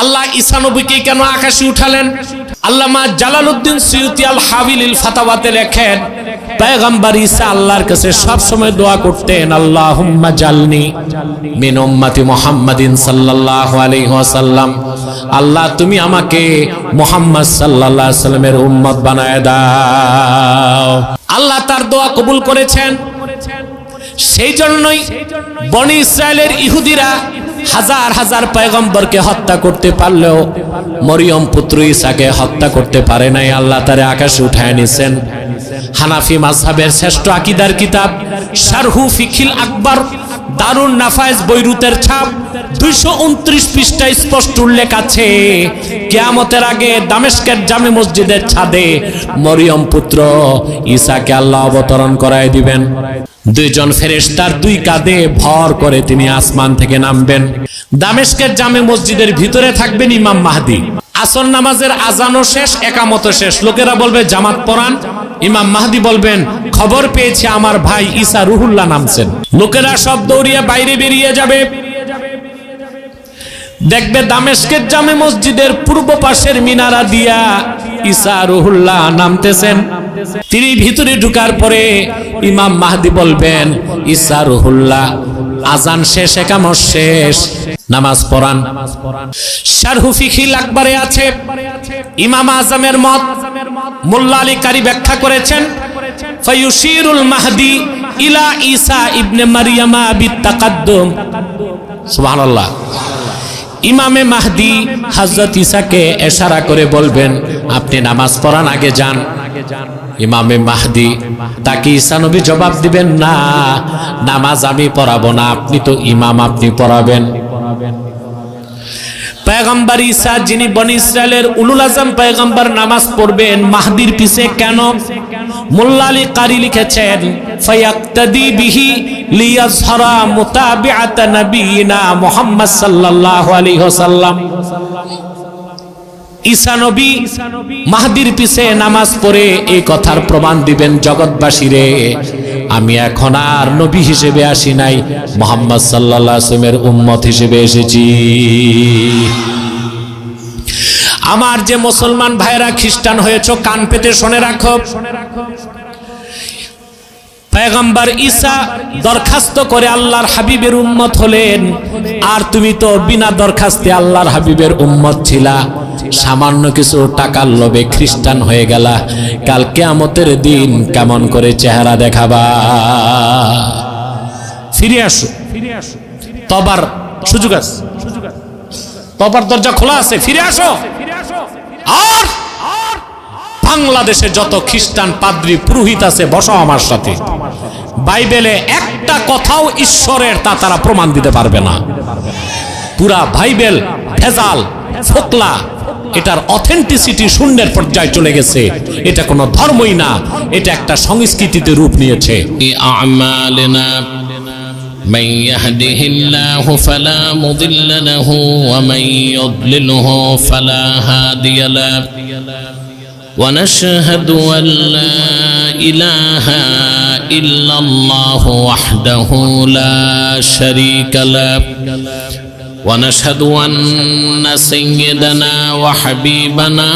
আল্লাহ ঈসা নবীকে কেন আকাশে উঠালেন? আল্লামা জালালউদ্দিন সুয়ুতী আল হাবিলিল ফাতাওয়াতে লেখেন, পয়গম্বর ঈসা আল্লাহর কাছে সব সময় দোয়া করতেন, আল্লাহুম্মা জালনি মিন উম্মতি মুহাম্মাদিন সাল্লাল্লাহু আলাইহি ওয়াসাল্লাম, আল্লাহ তুমি আমাকে মুহাম্মদ সাল্লাল্লাহু আলাইহি ওয়াসাল্লামের উম্মত বানায় দাও। আল্লাহ তার দোয়া কবুল করেছেন। সেই জন্যই বনি ইসরায়েলের ইহুদিরা হাজার হাজার পয়গম্বরকে হত্যা করতে পারলেও মরিয়ম পুত্র ঈসাকে হত্যা করতে পারে নাই। আল্লাহ তারে আকাশে উঠায় নিছেন। হানাফি মাযহাবের শ্রেষ্ঠ আকীদার কিতাব শারহু ফিকিল আকবর দারুন নাফায়েজ বৈরুতের ছাপ 229 পৃষ্ঠায় স্পষ্ট উল্লেখ আছে, কিয়ামতের আগে দামেস্কের জামে মসজিদের ছাদে মরিয়ম পুত্র ঈসাকে আল্লাহ অবতরণ করায় দিবেন। দুইজন ফেরেশতার দুই কাঁধে ভর করে তিনি আসমান থেকে নামবেন। দামেস্কের জামে মসজিদের ভিতরে থাকবেন ইমাম মাহদি। আসর নামাজের আজানও শেষ, একামতও শেষ। লোকেরা বলবে জামাত পড়ান, ইমাম মাহদি বলবেন খবর পেয়েছে আমার ভাই ঈসা রুহুল্লাহ নামছেন। লোকেরা সব দৌড়িয়ে বাইরে বেরিয়ে যাবে, দেখবে দামেস্কের জামে মসজিদের পূর্ব পাশের মিনারা দিয়া ঈসা রুহুল্লাহ নামতেছেন। তিনি ভিতরে ঢুকার পরে ইমাম মাহদি বলবেন ঈসা রুহুল্লাহ, আজান শেষ, একামত শেষ, নামাজ পড়ান। শারহু ফিকিল আকবরে আছে ইমাম আজমের মত, মোল্লা আলী কারি ব্যাখ্যা করেছেন, ফায়ুশিরুল মাহদি ইলা ঈসা ইবনে মারইয়ামা বিতাকাদ্দুম। সুবহানাল্লাহ। ইমামে মাহদি হযরত ঈসাকে ইশারা করে বলবেন আপনি নামাজ পড়ান, আগে যান। ইমামে মাহদি তাকে ঈসা নবী জবাব দিবেন না, নামাজ আমি পড়াবো না, আপনি তো ইমাম, আপনি পড়াবেন। পয়গম্বর ঈসা যিনি বনি ইসরায়েলের উলুল আজম পয়গম্বর নামাজ পড়বেন মাহদির পিছে কেন? মোল্লা আলী কারি লিখেছেন, ফায়াক্তাদি বিহি লিয়াজহারা মুতাবিআত নবিয়িনা মুহাম্মদ সাল্লাল্লাহু আলাইহি ওয়াসাল্লাম। ঈসা নবী মাহদির পিছে নামাজ পড়ে এই কথার প্রমাণ দিবেন জগৎবাসীরে, আমি এখন আর নবী হিসেবে আসি নাই, মুহাম্মদ সাল্লাল্লাহু আলাইহি ওয়াসাল্লামের উম্মত হিসেবে এসেছি। আমার যে মুসলমান ভাইরা খ্রিস্টান হয়েছে, কান পেতে শুনে রাখো, পয়গম্বর ঈসা দরখাস্ত করে আল্লাহর হাবিবের উম্মত হলেন, আর তুমি তো বিনা দরখাস্তে আল্লাহর হাবিবের উম্মত ছিলা, সামান্য কিছু টাকার লোভে খ্রিস্টান হয়ে গেলা, কাল কিয়ামতের দিন কেমন করে চেহারা দেখাবা? ফিরে আসো, তবার সুযোগ আছে, তবার দরজা খোলা আছে, ফিরে আসো। আর বাংলাদেশে যত খ্রিস্টান পাদ্রী পুরোহিত আছে, বসো আমার সাথে। বাইবেলে একটা কথাও ঈশ্বরের তা তারা প্রমাণ দিতে পারবে না। পুরা বাইবেল ভেজাল, ফোকলা, এটার অথেন্টিসিটি শূন্যের পর্যায়ে চলে গেছে। এটা কোনো ধর্মই না, এটা একটা সংস্কৃতিতে রূপ নিয়েছে। আমালিনা من يهده الله فلا مضل له ومن يضلله فلا هادي له ونشهد أن لا إله إلا الله وحده لا شريك له ونشهد أن سيدنا وحبيبنا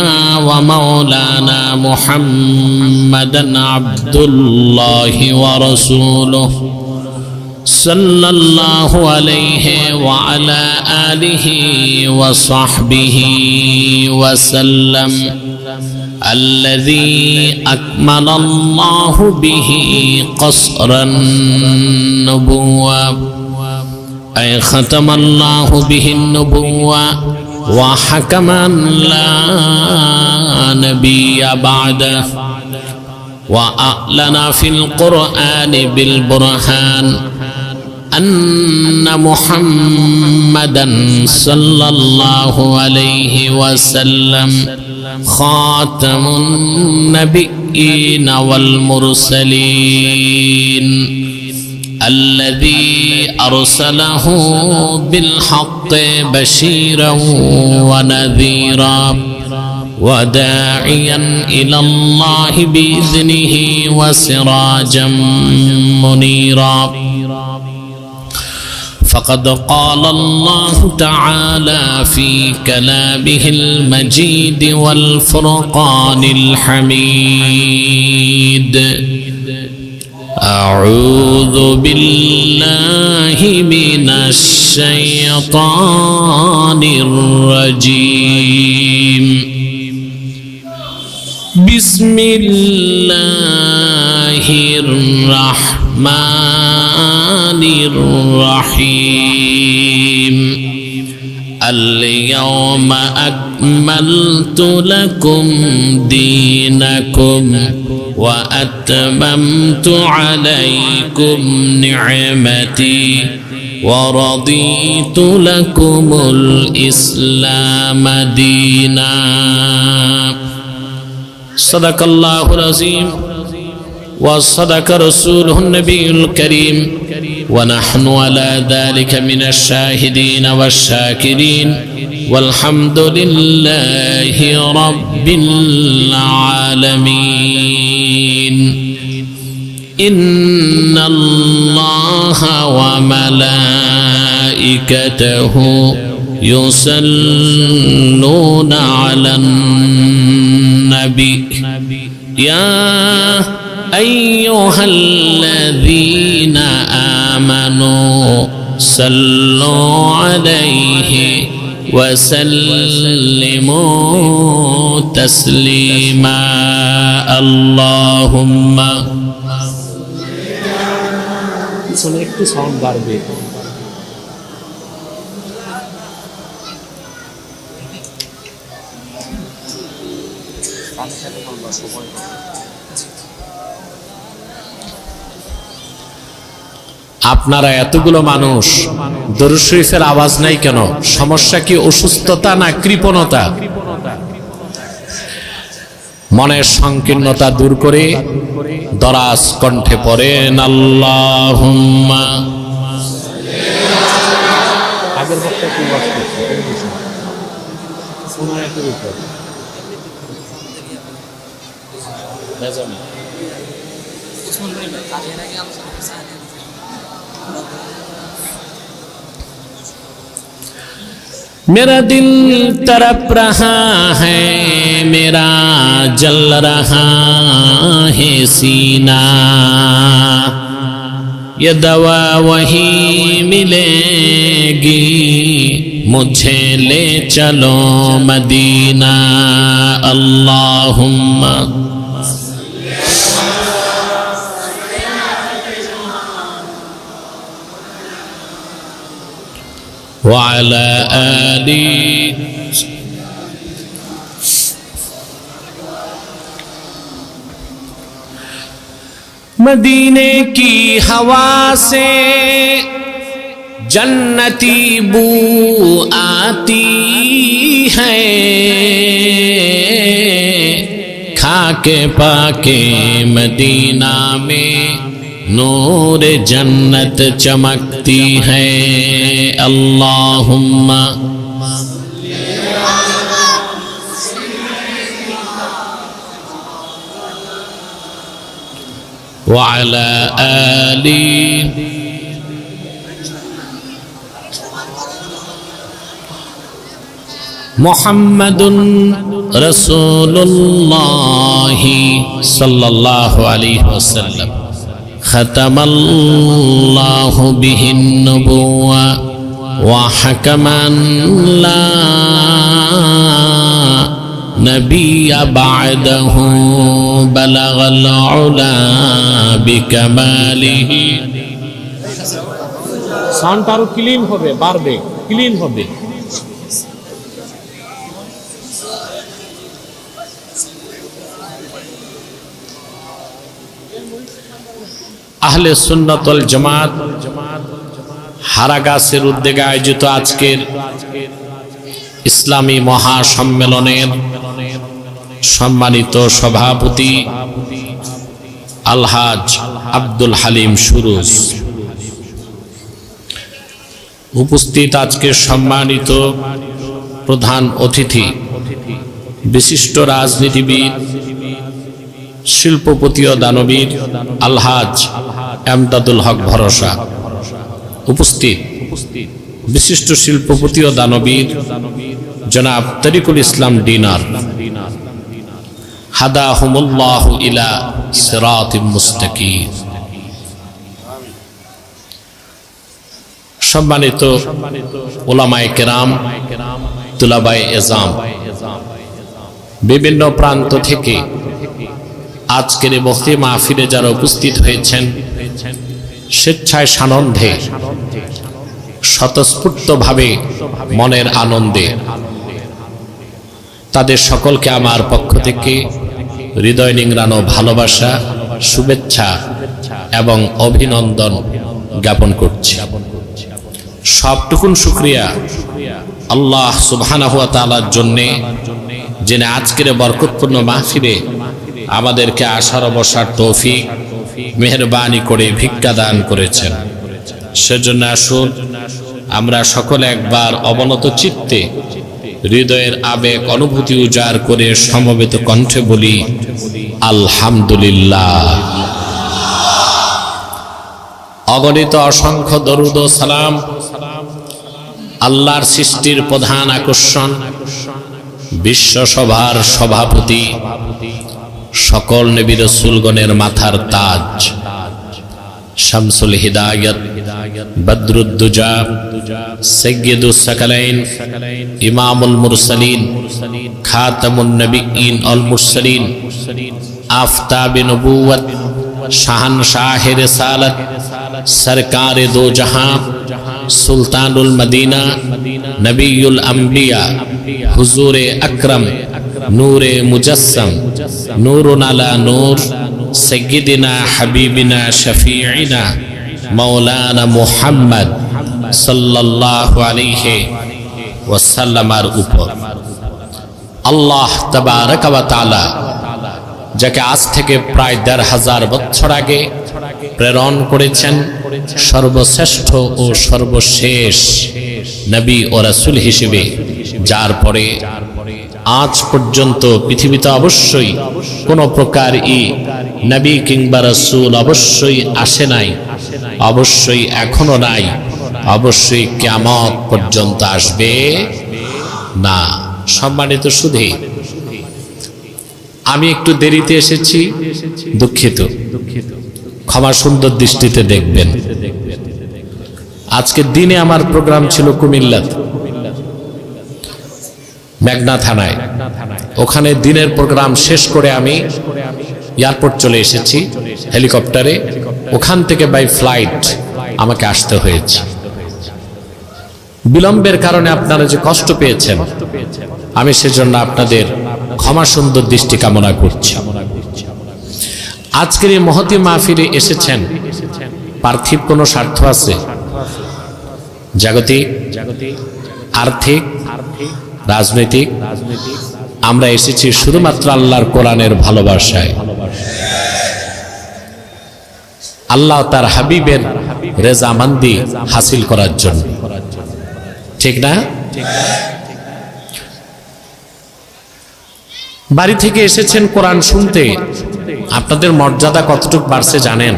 ومولانا محمدا عبد الله ورسوله صلى الله عليه وعلى آله وصحبه وسلم الذي أكمل الله به قصر النبوة أي ختم الله به النبوة وحكما لا نبي بعده وأعلن في القرآن بالبرهان أن محمدا صلى الله عليه وسلم خاتم النبيين والمرسلين الذي أرسله بالحق بشيرا ونذيرا وداعيا إلى الله بإذنه وسراجا منيرا فقد قال الله تعالى في كلامه المجيد والفرقان الحميد أعوذ بالله من الشيطان الرجيم بسم الله الرحمن الرحيم اليوم أكملت لكم دينكم وأتممت عليكم نعمتي ورضيت لكم الإسلام دينا صدق الله العظيم وصدق رسوله النبي الكريم ونحن على ذلك من الشاهدين والشاكرين والحمد لله رب العالمين إن الله وملائكته يصلون على النبي يا أيها الذين آمنوا صلوا عليه وسلموا تسليما اللهم একটু সাউন্ড বাড়বে আপনারা এতগুলো মানুষ দরুদ শরীফের আওয়াজ নাই কেন? সমস্যা কি অসুস্থতা না কৃপণতা? মনের সংকীর্ণতা দূর করে দরাজ কণ্ঠে পড়েন আল্লাহুম্মা। আগের বক্তা কি ওয়াজ করছে? मेरा दिल तड़प रहा है मेरा जल रहा है सीना ये दवा वही मिलेगी मुझे ले चलो मदीना अल्लाहुम्मा وعلى آله मदीने की हवा से जन्नती बू आती है खाके पाके मदीना में नूर जन्नत चमकती है अल्लाहुम्मा वअला आली मुहम्मदुन रसूलुल्लाहि सल्लल्लाहु अलैहि वसल्लम ختمالله به النبوة وحكما لا نبي بعده بلغ العلا بكماله সাউন্ড আরো ক্লিন হবে, বাড়বে, ক্লিন হবে। আহলে সুন্নাত ওয়াল জামাত হারাগাছের উদ্যোগে আয়োজিত আজকের ইসলামী মহাসম্মেলনের সম্মানিত সভাপতি আলহাজ আব্দুল হালিম সুরুজ, উপস্থিত আজকের সম্মানিত প্রধান অতিথি বিশিষ্ট রাজনীতিবিদ শিল্পপতি ও দানবীর আলহাজ এমদাদুল হক ভরসা, উপস্থিত বিশিষ্ট শিল্পপতি ও দানবীর জনাব তরিকুল ইসলাম ডিনার, হাদাহুমুল্লাহু ইলা সিরাতিম মুস্তাকিম। সম্মানিত উলামায়ে কেরাম, তুলাবায়ে এজাম, বিভিন্ন প্রান্ত থেকে আজকের এই বক্তৃ মাহফিলে যারা উপস্থিত হয়েছেন, স্বেচ্ছায় সানন্দে স্বতঃস্ফূর্তভাবে মনের আনন্দে, তাদের সকলকে আমার পক্ষ থেকে হৃদয় নিংড়ানো ভালোবাসা, শুভেচ্ছা এবং অভিনন্দন জ্ঞাপন করছি। সবটুকুন শুকরিয়া আল্লাহ সুবহানাহু ওয়া তাআলার জন্যে, যিনি আজকের বরকতপূর্ণ মাহফিলে আমাদেরকে আসার বসার তৌফিক মেহেরবানি করে ভিক্ষা দান করেছেন। সেজন্য আসুন আমরা সকলে একবার অবনত চিত্তে হৃদয়ের আবেগ অনুভূতি উজাড় করে সমবেত কণ্ঠে বলি আলহামদুলিল্লাহ। অগণিত অসংখ্য দরুদ ও সালাম আল্লাহর সৃষ্টির প্রধান আকর্ষণ, বিশ্বসভার সভাপতি, সকল নবী রাসূলগণের মাথার তাজ, শামসুল হিদায়াত, বদরুদ্দুজা, সাইয়্যিদুস সাকালাইন, ইমামুল মুরসালিন, খাতামুন নবিয়্যিন ওয়াল মুরসালিন, আফতাবে নবুওয়াত, শাহানশাহে রিসালাত, সরকারে দো জাহান, সুলতানুল মদিনা, নবিয়ুল আম্বিয়া, হুজুরে আকরম, নূরে মুজাসসাম, নূরুন আলা নূর, সাইয়্যিদিনা হাবিবিনা শফিঈনা মাওলানা মুহাম্মদ সাল্লাল্লাহু আলাইহি ওয়াসাল্লামের উপর আল্লাহ তাবারাক ওয়া তাআলা যাকে আজ থেকে প্রায় ১৫০০ বছর আগে প্রেরণ করেছেন সর্বশ্রেষ্ঠ ও সর্বশেষ নবী ও রাসূল হিসেবে, যার পরে আজ পর্যন্ত পৃথিবীতে অবশ্যই কোন প্রকার নবী কিংবা রাসূল অবশ্যই আসে নাই, অবশ্যই এখনো নাই, অবশ্যই কিয়ামত পর্যন্ত আসবে না। সম্মানিত সুধী, আমি একটু দেরিতে এসেছি, দুঃখিত, ক্ষমা সুন্দর দৃষ্টিতে দেখবেন। আজকের দিনে আমার প্রোগ্রাম ছিল কুমিল্লাতে, মেঘনা থানায়। ওখানে দিনের প্রোগ্রাম শেষ করে আমি এয়ারপোর্ট চলে এসেছি হেলিকপ্টারে, ওখান থেকে বাই ফ্লাইট আমাকে আসতে হয়েছে। বিলম্বের কারণে আপনারা যে কষ্ট পেয়েছেন, আমি সেজন্য আপনাদের ক্ষমা সুন্দর দৃষ্টি কামনা করছি। আজকের এই মহতী মাহফিলে এসেছেন, পার্থিব কোনো স্বার্থ আছে? জাগতিক, আর্থিক, রাজনৈতিক? আমরা এসেছি শুধুমাত্র আল্লাহর কোরআনের ভালোবাসায়, আল্লাহ তার হাবিবের রেজামান্দি হাসিল করার জন্য, ঠিক না? বাড়ি থেকে এসেছেন কোরআন শুনতে, আপনাদের মর্যাদা কতটুকু বাড়ছে জানেন?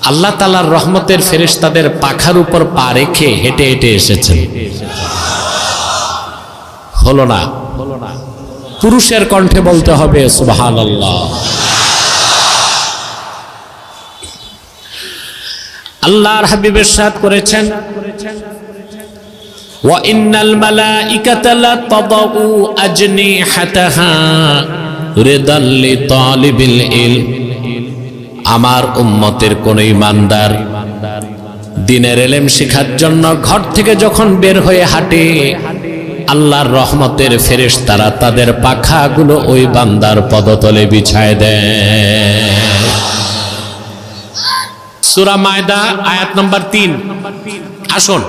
আল্লাহ তাআলার রহমতের ফেরেশতাদের পাখার উপর পা রেখে হেঁটে হেঁটে এসেছেন। হলো না? পুরুষের কণ্ঠে বলতে হবে সুবহানাল্লাহ। আল্লাহর হাবিব ইরশাদ করেছেন, ওয়া ইন্নাল মালাইকাতা লাতাদউ আজনিহাতাহা রিদাল লিতালিবিল ইলম। আমার উম্মতের কোন ঈমানদার দ্বীনের ইলম শেখার জন্য ঘর থেকে যখন বের হয়ে হাঁটে, আল্লাহর রহমতের ফেরেশতারা তাদের পাখাগুলো ওই বান্দার পদতলে বিছায় দেয়। সূরা মায়দা আয়াত নম্বর ৩। আসুন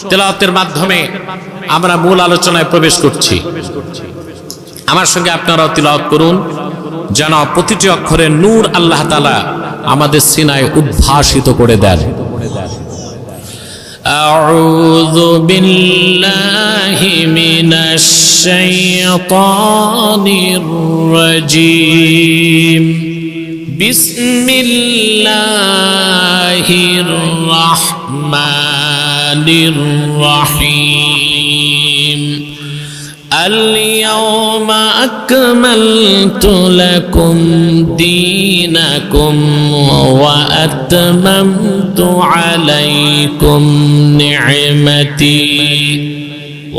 তেলাওয়াতের মাধ্যমে আমরা মূল আলোচনায় প্রবেশ করছি। আমার সঙ্গে আপনারাও তিলাওয়াত করুন, যেন প্রতিটি অক্ষরে নূর আল্লাহ তাআলা আমাদের সিনায় উদ্ভাসিত করে দেন। আউযু বিল্লাহি মিনাশ শাইতানির রাজীম। বিসমিল্লাহির রহমানির রহিম اليوم أكملت لكم دينكم وأتممت عليكم نعمتي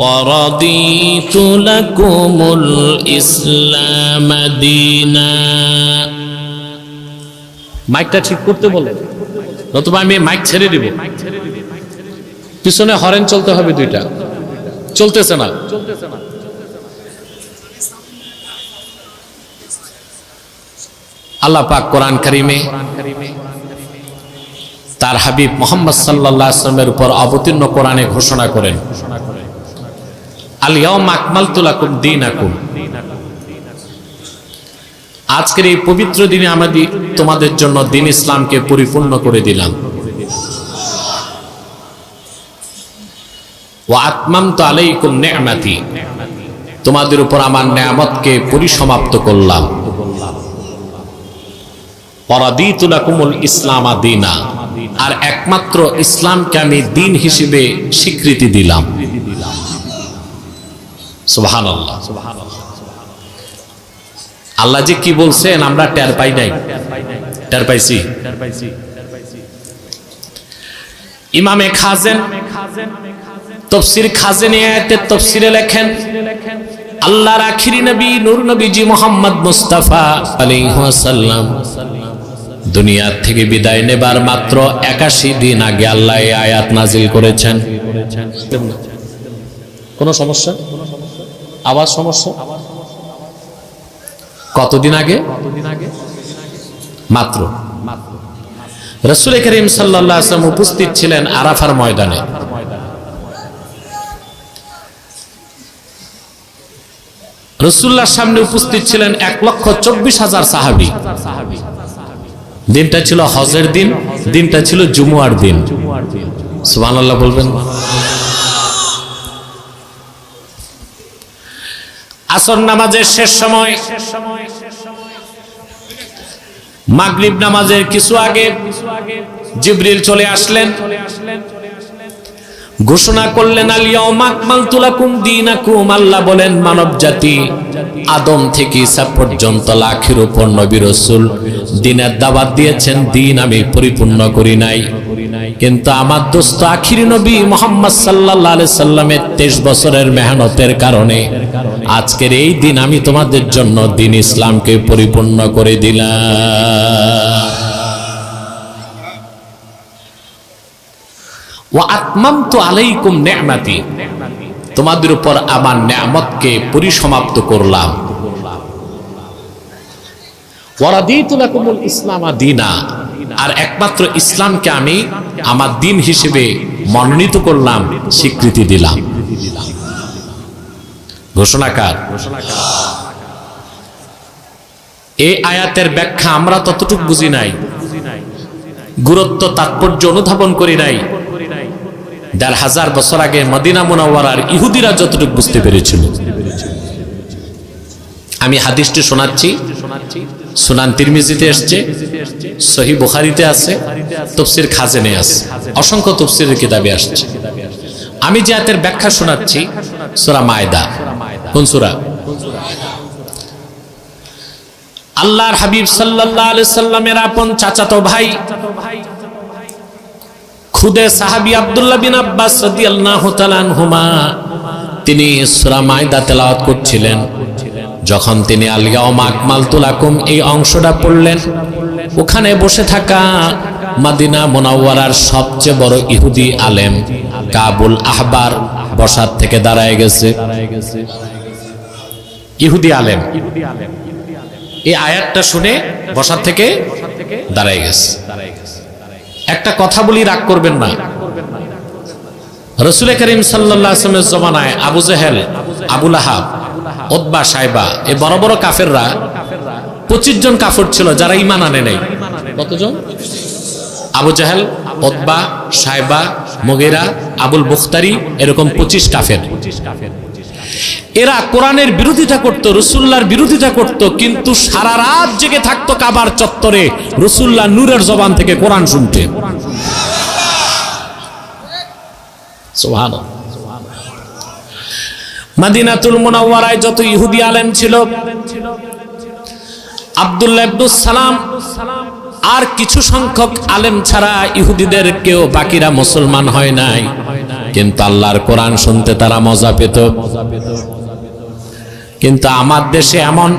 ورضيت لكم الإسلام دينا মাইকটা ঠিক করতে বলে, নতুবা আমি মাইক ছেড়ে দিব। পিছনে হরেন চলতে হবে দুইটা, চলতেছে না। আল্লাহ পাক কোরআন কারিমে তার হাবিব মুহাম্মদ সাল্লাল্লাহু আলাইহি ওয়াসাল্লামের উপর অবতীর্ণ কোরআনে ঘোষণা করেন, আল ইয়াউমা আকমালতু লাকুম দীনাকুম, আজকের এই পবিত্র দিনে আমি তোমাদের জন্য দ্বীন ইসলামকে পরিপূর্ণ করে দিলাম। ওয়া আতমামতু আলাইকুম নি'মাতি, তোমাদের উপর আমার নেয়ামতকে পরিসমাপ্ত করলাম। ওয়ারাদিতু লাকুমুল ইসলামা দীনা, আর একমাত্র ইসলামকে আমি দ্বীন হিসেবে স্বীকৃতি দিলাম। সুবহানাল্লাহ। আল্লাহ যে কি বলছেন আমরা টের পাই নাই, টের পাইছি। ইমামে খাজেন তাফসীর খাজেনে আয়াতের তাফসীরে লেখেন, আল্লাহর আখিরি নবী নূর নবীজি মুহাম্মদ মুস্তাফা আলাইহি ওয়াসাল্লাম দুনিয়া থেকে বিদায় নেবার মাত্র 81 দিন আগে আল্লাহ এই আয়াত নাজিল করেছেন। কোন সমস্যা? আওয়াজ সমস্যা? কতদিন আগে? মাত্র। রাসূল করিম সাল্লাল্লাহু আলাইহি ওয়াসাল্লাম উপস্থিত ছিলেন আরাফার ময়দানে। রাসূলুল্লাহর সামনে উপস্থিত ছিলেন 1,24,000 সাহাবী। দিনটা ছিল হজের দিন, দিনটা ছিল জুমুয়ার দিন। সুবহানাল্লাহ বলবেন। আসর নামাজের শেষ সময়, মাগরিব নামাজের কিছু আগে জিবরিল চলে আসলেন, ঘোষণা করলেন, আল ইয়াউমা আকমালতু লাকুম দীনাকুম। আল্লাহ বলেন, মানব জাতি আদম থেকে ঈসা পর্যন্ত লাখের উপর নবী রাসূল দ্বীনের দাওয়াত দিয়েছেন, দ্বীন আমি পরিপূর্ণ করি নাই। কিন্তু আমার দোস্ত আখিরি নবী মুহাম্মদ সাল্লাল্লাহু আলাইহি সাল্লামের 23 বছরের মেহনতের কারণে আজকের এই দিন আমি তোমাদের জন্য দ্বীন ইসলামকে পরিপূর্ণ করে দিলাম। ওয়া আতমামতু আলাইকুম নি'মাতি, তোমাদের উপর আমার নেয়ামতকে পরিসমাপ্ত করলাম। ওয়া রাদিতু লাকুমুল ইসলামা দীনা, আর একমাত্র ইসলামকে আমি আমার দ্বীন হিসেবে মনোনীত করলাম, স্বীকৃতি দিলাম। ঘোষণাকার। এই আয়াতের ব্যাখ্যা আমরা ততটুকু বুঝি নাই, গুরুত্ব তাৎপর্য অনুধাবন করি নাই ১,৫০০ বছর আগে মদিনা মুনাওয়ারার ইহুদিরা যতটুকু বুঝতে পেরেছিল। আমি হাদিসটি শোনাচ্ছি, সুনান তিরমিজিতে এসেছে, সহিহ বুখারীতে আছে, তাফসীর খাজেনে আছে, অসংখ্য তাফসীরের কিতাবে আসছে। আমি যে আয়াতের ব্যাখ্যা শোনাচ্ছি সূরা মায়দা। কোন সূরা? আল্লাহর হাবিব সাল্লাল্লাহু আলাইহি সাল্লামের আপন চাচাতো ভাই খুদে সাহাবী আব্দুল্লাহ বিন আব্বাস রাদিয়াল্লাহু তাআলা আনহুমা তিনি সূরা মায়দা তেলাওয়াত করছিলেন। যখন তিনি আল ইয়াউমা আকমালতু লাকুম এই অংশটা পড়লেন, ওখানে বসে থাকা মদিনা মুনাওয়ারার সবচেয়ে বড় ইহুদি আলেম কাবুল আহবার বসার থেকে দাঁড়ায় গেছে। ইহুদি আলেম এই আয়াতটা শুনে বসার থেকে দাঁড়ায় গেছে। একটা কথা বলি, রাগ করবেন না। রাসূল করিম সাল্লাল্লাহু আলাইহি ওয়াসাল্লামের জমানায় আবু জেহেল, আবু লাহাব, উতবা, সাইবা এই বড় বড় কাফেররা 25 জন কাফের ছিল যারা ঈমান আনে নাই। কতজন? আবু জেহেল, উতবা, সাইবা, মুগীরা, আবুল বুখতারি, এরকম 25 কাফের। এরা কোরআনের বিরোধিতা করত, রাসূলুল্লাহর বিরোধিতা করত, কিন্তু সারা রাত জেগে থাকতো কাবার চত্বরে রাসূলুল্লাহ নূরের জবান থেকে কোরআন শুনতে। সুবহানাল্লাহ। মদিনাতুল মুনাওয়ারায় যত ইহুদি আলেম ছিল, আব্দুল্লাহ ইবনে সালাম আর কিছু সংখ্যক আলেম ছাড়া ইহুদিদের কেউ বাকিরা মুসলমান হয় নাই, কিন্তু আল্লাহর কোরআন শুনতে তারা মজা পেত। কিন্তু আমার দেশে এমন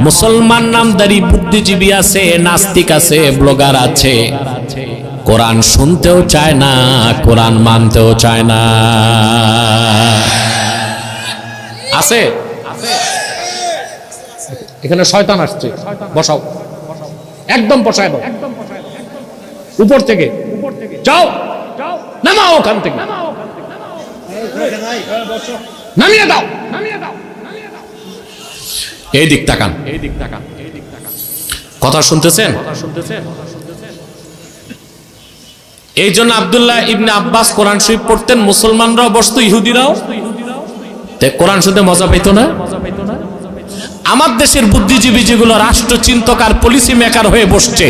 মুসলমান নামধারী বুদ্ধিজীবী আছে, নাস্তিক আছে, ব্লগার আছে, কোরআন শুনতেও চায় না, কোরআন মানতেও চায় না। আছে এখানে শয়তান আসছে, বসাও, একদম বসায় দাও, উপর থেকে যাও, নামাও ওখান থেকে, নামিয়ে দাও, এই দিক তাকান, কথা শুনতেছেন? এই জন্য আব্দুল্লাহ ইবনে আব্বাস কোরআন শরীফ পড়তেন, মুসলমানরাও বসতো, ইহুদিরাও কোরআন শুনতে মজা পেত না। আমার দেশের বুদ্ধিজীবী যেগুলো রাষ্ট্রচিন্তক আর পলিসি মেকার হয়ে বসছে,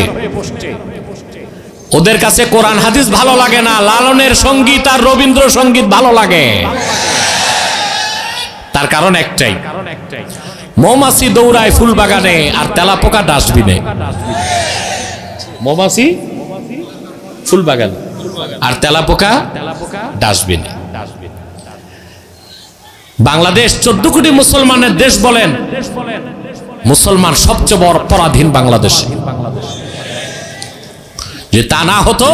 ওদের কাছে কোরআন হাদিস ভালো লাগে না, লালনের সঙ্গীত আর রবীন্দ্র সঙ্গীত ভালো লাগে। তার কারণ একটাই, মৌমাছি দৌড়ায় ফুল বাগানে আর তেলাপোকা ডাস্টবিনে। মৌমাছি ফুল বাগানে আর তেলাপোকা ডাস্টবিনে। বাংলাদেশ 14 কোটি মুসলমানের দেশ বলেন, মুসলমান সবচেয়ে বড় পরাধীন বাংলাদেশে। যে তা না হতো,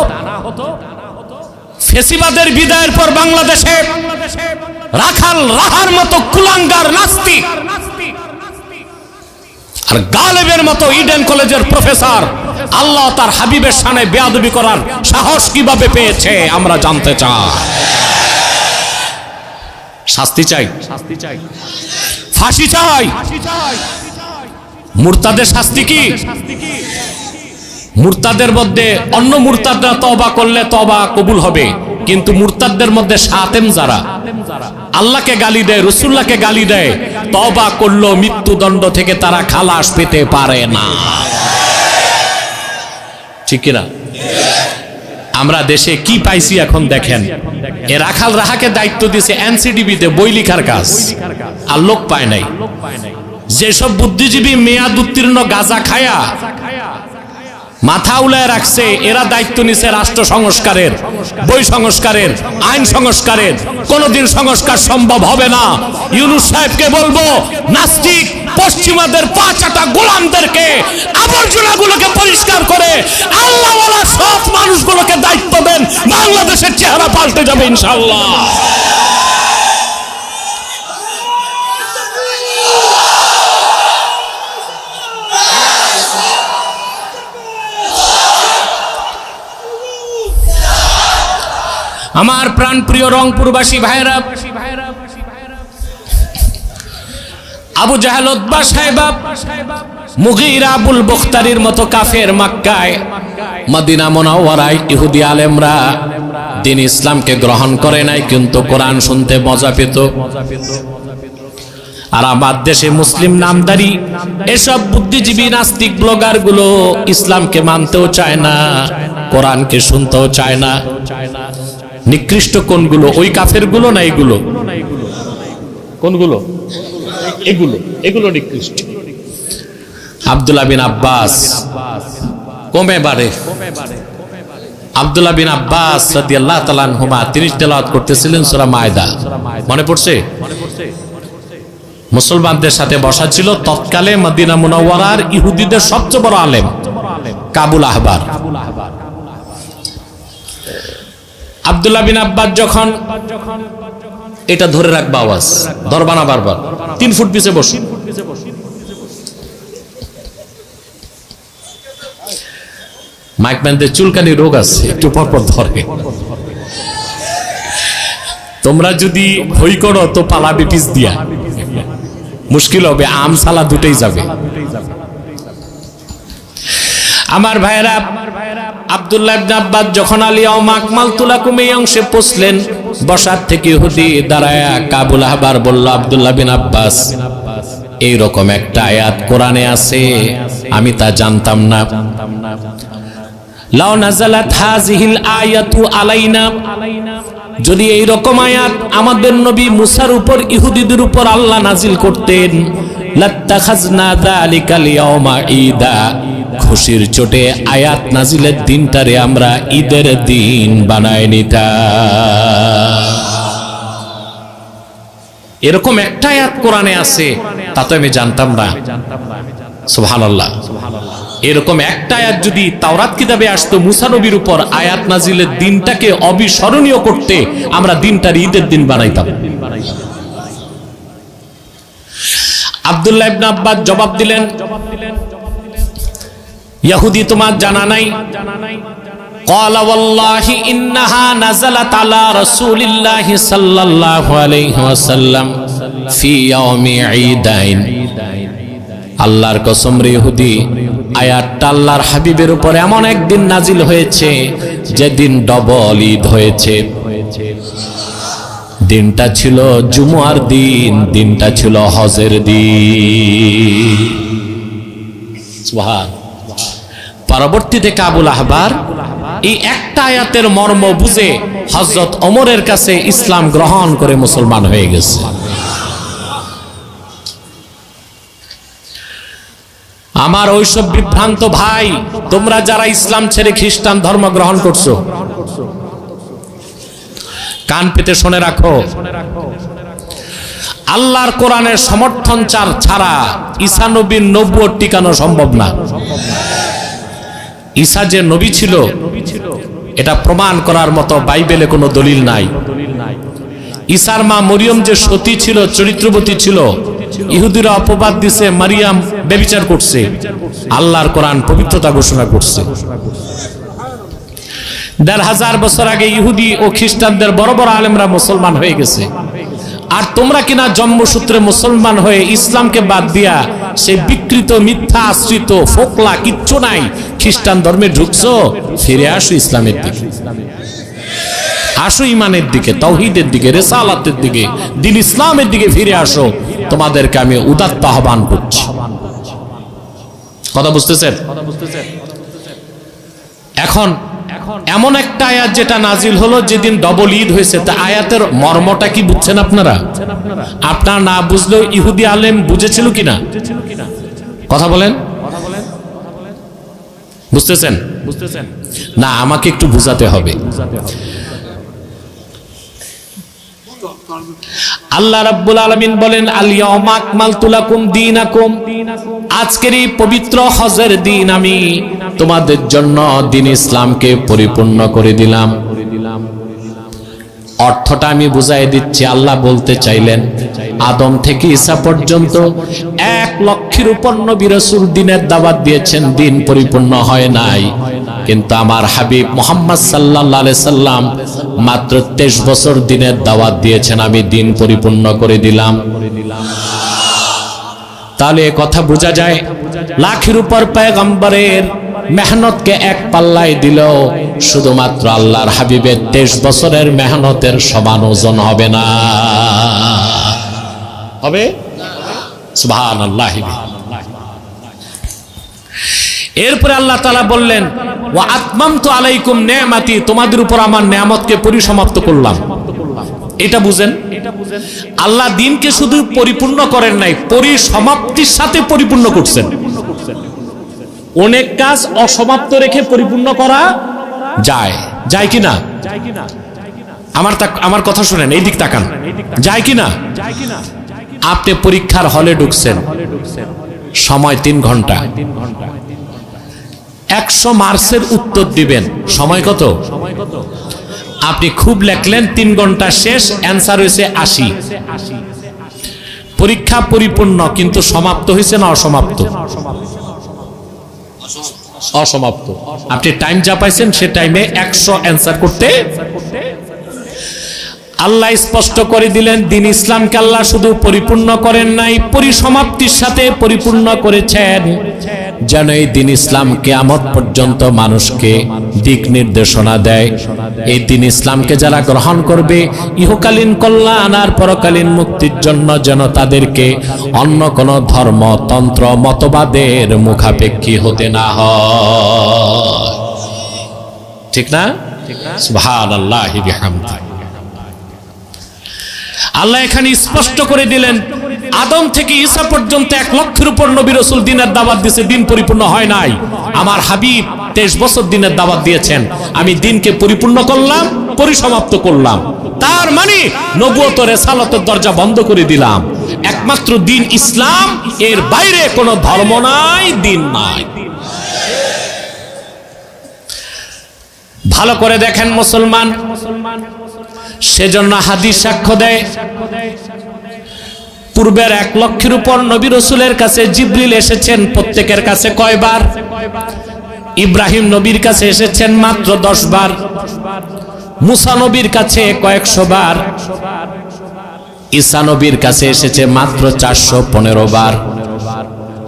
ফেসিবাদের বিদায়ের পর বাংলাদেশে রাখাল রাহার মতো কুলাঙ্গার নাস্তিক আর গালেবের মতো ইডেন কলেজের প্রফেসর আল্লাহ তার হাবিবের শানে বেয়াদবি করার সাহস কিভাবে পেয়েছে আমরা জানতে চাই। শাস্তি চাই, ফাঁসি চাই। মুরতাদের শাস্তি কি? মুরতাদের মধ্যে অন্য মুরতাদরা তওবা করলে তওবা কবুল হবে, কিন্তু মুরতাদদের মধ্যে শাতেম যারা আল্লাহকে গালি দেয়, রাসূলুল্লাহকে গালি দেয়, তওবা করলো মৃত্যুদণ্ড থেকে তারা খালাস পেতে পারে না। ঠিক কিনা? আমরা দেশে কি পাইছি এখন দেখেন। এ রাখাল রাহাকে দায়িত্ব দিয়েছে এনসিডিবিতে বই লিখার কাজ, আর লোক পায় নাই। যেসব বুদ্ধিজীবী মেয়াদ উত্তীর্ণ গাঁজা খায়া মাথা উলায় রাখছে, এরা দায়িত্ব নিছে রাষ্ট্র সংস্কারের, বই সংস্কারের, আইন সংস্কারের। কোনদিন সংস্কার সম্ভব হবে না। ইউনূস সাহেবকে বলবো, নাস্তিক পশ্চিমাদের পাঁচাটা গোলামদেরকে, আবর্জনাগুলোকে পরিষ্কার করে আল্লাহওয়ালা সৎ মানুষগুলোকে দায়িত্ব দেন, বাংলাদেশের চেহারা পাল্টে যাবে ইনশাআল্লাহ। আমার প্রাণ প্রিয় রংপুরবাসী ভাইরা, আবু জাহেল, উতবা, সাইবা, মুগীরা, আবুল বখতারির মতো কাফের মক্কায়, মদিনা মুনাওয়ারায় ইহুদি আলেমরা দিন ইসলামকে গ্রহণ করে নাই, কিন্তু কোরআন শুনতে মজা পেত। আর আমার দেশে মুসলিম নামধারী এসব বুদ্ধিজীবী নাস্তিক ব্লগার গুলো ইসলামকে মানতেও চায় না, কোরআনকে শুনতেও চায় না। নিকৃষ্ট কোনগুলো? ওই কাফের গুলো না এগুলো? কোনগুলো? এগুলো নিকৃষ্ট। আব্দুল্লাহ বিন আব্বাস কমে বাড়ে, আব্দুল্লাহ বিন আব্বাস রাদিয়াল্লাহু তাআলা আনহুমা তিনি তেলাওয়াত করতেছিলেন সূরা মায়দা। মনে পড়ছে? মুসলমানদের সাথে বসা ছিল তৎকালে মদিনা মুনাওয়ারার ইহুদিদের সবচেয়ে বড় আলেম কাবুল আহবার। আব্দুল্লাহ বিন আব্বাস যখন, এটা ধরে রাখবা আওয়াজ, ধরবানা বারবার, 3 ফুট পিছে বসে, মাইকম্যানদের চুলকানি রোগ আছে, একটু পরপর ধরে। তোমরা যদি হই করো তো পালাবে পিছ দিয়া, মুশকিল হবে, আম সালা দুটেই যাবে। আমার ভাইরা, আব্দুল্লাহ ইবনে আব্বাস যখন আলিয়া আকমালতু লাকুম এই অংশে পৌঁছলেন, বসার থেকে ইহুদি দাঁড়ায় কাবুল আহবার বলল, আব্দুল্লাহ বিন আব্বাস, এইরকম একটা আয়াত কোরআনে আছে, আমি তা জানতাম না। লাউ নাযালাত হাযিহিল আয়াতু আলাইনা, যদি এই রকম আয়াত আমাদের নবী মুসার উপর ইহুদিদের উপর আল্লাহ নাজিল করতেন, লাত্তাখাযনা যালিকাল ইয়াওমা ঈদা, খুশির চোটে আয়াত নাজিলের দিনটারে আমরা ঈদের দিন বানায় নিতাম। এরকম একটা আয়াত কোরআনে আছে, তা তো আমি জানতাম না। সুবহানাল্লাহ। এরকম একটা আয়াত যদি তাওরাত কিতাবে আসতো মুসা নবীর উপর আয়াত নাজিলের দিনটাকে অবিস্মরণীয় করতে, আমরা দিনটার ঈদের দিন বানাইতাম। আব্দুল্লাহ ইবনে আব্বাস জবাব দিলেন, ইহুদি তোমার জানা নাই? ক্বালা ওয়াল্লাহি ইন্নাহা নাযালাত আলা রাসূলিল্লাহি সাল্লাল্লাহু আলাইহি ওয়াসাল্লাম ফি ইয়াউমি ঈদাইন। আল্লাহর কসম রে ইহুদি, আয়াতটা আল্লাহর হাবিবের উপর এমন একদিন নাজিল হয়েছে যেদিন ডবল ঈদ হয়েছে। দিনটা ছিল জুমার দিন, দিনটা ছিল হজের দিন। সুবহান। পরবর্তীতে কাবুল আহবার এই একটা আয়াতের মর্ম বুঝে হযরত ওমরের কাছে ইসলাম গ্রহণ করে মুসলমান হয়ে গেছে। আমার ওইসব বিভ্রান্ত ভাই, তোমরা যারা ইসলাম ছেড়ে খ্রিস্টান ধর্ম গ্রহণ করছো, কান পেতে শুনে রাখো, আল্লাহর কোরআনের সমর্থন ছাড়া ঈসা নবীর নবুয়ত টিকানো সম্ভব না। ঈসা যে নবী ছিল এটা প্রমাণ করার মতো বাইবেলে কোনো দলিল নাই। ঈসার মা মরিয়ম যে সতী ছিল, চরিত্রবতী ছিল, ইহুদিরা অপবাদ দিছে মারিয়াম ব্যভিচার করছে, আল্লাহর কোরআন পবিত্রতা ঘোষণা করছে। ১৫০০ বছর আগে ইহুদি ও খ্রিস্টানদের বড় বড় আলেমরা মুসলমান হয়ে গেছে, আর তোমরা কিনা জন্মসূত্রে মুসলমান হয়ে ইসলামকে বাদ দিয়া সেই বিকৃত মিথ্যা আশ্রিত ফোকলা কিচ্ছু নাই খ্রিস্টান ধর্মে ঢুকছো। ফিরে আসো ইসলামের দিকে, আসো ইমানের দিকে, তাওহীদের দিকে, রিসালাতের দিকে, দ্বীন ইসলামের দিকে ফিরে আসো। তোমাদেরকে আমি উদাত্ত আহ্বান করছি। কথা বুঝতেছেন? এখন এমন একটা আয়াত যেটা নাজিল হলো যেদিন ডবল ঈদ হয়েছে, তা আয়াতের মর্মটা কি বুঝছেন আপনারা? আপনারা না বুঝলেও ইহুদি আলেম বুঝেছিল কিনা? কথা বলেন, বুঝতেছেন না? আমাকে একটু বুঝাতে হবে। আল্লাহ রাব্বুল আলামিন বলেন, আল ইয়াউমা আকমালতু লাকুম দীনাকুম, আজকের এই পবিত্র হজের দিন আমি তোমাদের জন্য দ্বীন ইসলামকে পরিপূর্ণ করে দিলাম। অর্থটা আমি বুঝাই দিচ্ছি। আল্লাহ বলতে চাইলেন, আদম থেকে ঈসা পর্যন্ত 1 লক্ষের উপর নবী রাসূল দ্বীনের দাওয়াত দিয়েছেন, দ্বীন পরিপূর্ণ হয় নাই। কিন্তু আমার হাবিব মুহাম্মদ সাল্লাল্লাহু আলাইহি সাল্লাম মাত্র 23 বছর দ্বীনের দাওয়াত দিয়েছেন, আমি দ্বীন পরিপূর্ণ করে দিলাম। তাহলে কথা বোঝা যায়, লাখের উপর পয়গম্বরের মেহনতকে এক পাল্লায় দিল, শুধুমাত্র আল্লাহর হাবিবের 23 বছরের মেহনতের সমান ওজন হবে না। হবে? সুবহানাল্লাহ। এরপরে আল্লাহ তাআলা বললেন, ওয়া আতমামতু আলাইকুম নি'মাতি, তোমাদের উপর আমার নিয়ামতকে পরিসমাপ্ত করলাম। এটা বুঝেন, আল্লাহ দ্বীনকে শুধু পরিপূর্ণ করেন নাই, পরিসমাপ্তির সাথে পরিপূর্ণ করছেন। অনেক কাজ অসমাপ্ত রেখে পরিপূর্ণ করা যায়, যায় কিনা? আমার কথা শুনেন, এই দিক তাকান, যায় কিনা? আপনি পরীক্ষার হলে ঢুকছেন, সময় 3 ঘন্টা, 100 মার্কসের উত্তর দিবেন, সময় কত? আপনি খুব লেখলেন, 3 ঘন্টা শেষ, অ্যান্সার হয়েছে 80। পরীক্ষা পরিপূর্ণ, কিন্তু সমাপ্ত হয়েছে না অসমাপ্ত? অসমাপ্ত। আপনি টাইম যা পাইছেন সে টাইমে 100 অ্যান্সার করতে। আল্লাহ স্পষ্ট করে দিলেন, দ্বীন ইসলামকে আল্লাহ শুধু পরিপূর্ণ করেন নাই, পরিসমাপ্তির সাথে পরিপূর্ণ করেছেন। যেন এই দিন ইসলাম কিয়ামত পর্যন্ত মানুষকে দিক নির্দেশনা দেয়। এই দিন ইসলামকে যারা গ্রহণ করবে ইহকালীন কল্যাণ আর পরকালীন মুক্তির জন্য যেন তাদেরকে অন্য কোনো ধর্ম তন্ত্র মতবাদের মুখাপেক্ষী হতে না হয়। ঠিক না? সুবহানাল্লাহি বিহামদিহি। আল্লাহ এখানে স্পষ্ট করে দিলেন, আদম থেকে ঈসা পর্যন্ত 1 লক্ষের উপর নবী রাসূল দ্বীনের দাওয়াত দিয়েছে, দিন পরিপূর্ণ হয় নাই। আমার হাবিব 23 বছর দ্বীনের দাওয়াত দিয়েছেন, আমি দ্বীনকে পরিপূর্ণ করলাম, পরিসমাপ্ত করলাম। তার মানে নবুয়ত রিসালাতের দরজা বন্ধ করে দিলাম। একমাত্র দ্বীন ইসলাম, এর বাইরে কোনো ধর্ম নাই, দ্বীন নাই। ভালো করে দেখেন মুসলমান, সেজন্য হাদিস সাক্ষ্য দেয়, পূর্বের 1 লক্ষের উপর নবী রাসূলের কাছে জিবরিল এসেছেন, প্রত্যেকের কাছে কয়বার? ইব্রাহিম নবীর কাছে এসেছেন মাত্র 10 বার, মুসা নবীর কাছে কয়েকশো বার, ঈসা নবীর কাছে এসেছে মাত্র 415 বার।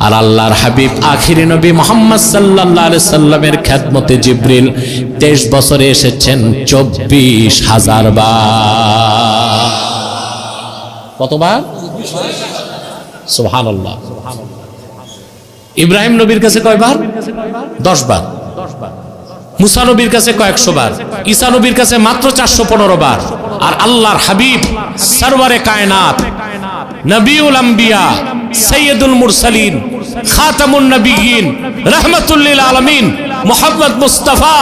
আর আল্লাহর হাবিব আখিরি নবী মুহাম্মদ সাল্লাল্লাহু আলাইহি সাল্লামের খেদমতে জিবরিল 23 বছরে এসেছেন 24,000 বার। কতবার? সুবহানাল্লাহ। ইব্রাহিম নবীর কাছে কয়বার? 10 বার। মুসা নবীর কাছে কয়েকশো বার, ঈসা নবীর কাছে মাত্র 415 বার। আর আল্লাহর হাবিব সরওয়ারে কায়নাত, নবিউল আম্বিয়া, সাইয়্যিদুল মুরসালিন, খাতামুন নবিয়্যিন, রাহমাতুল লিল আলামিন মুহাম্মদ মুস্তাফা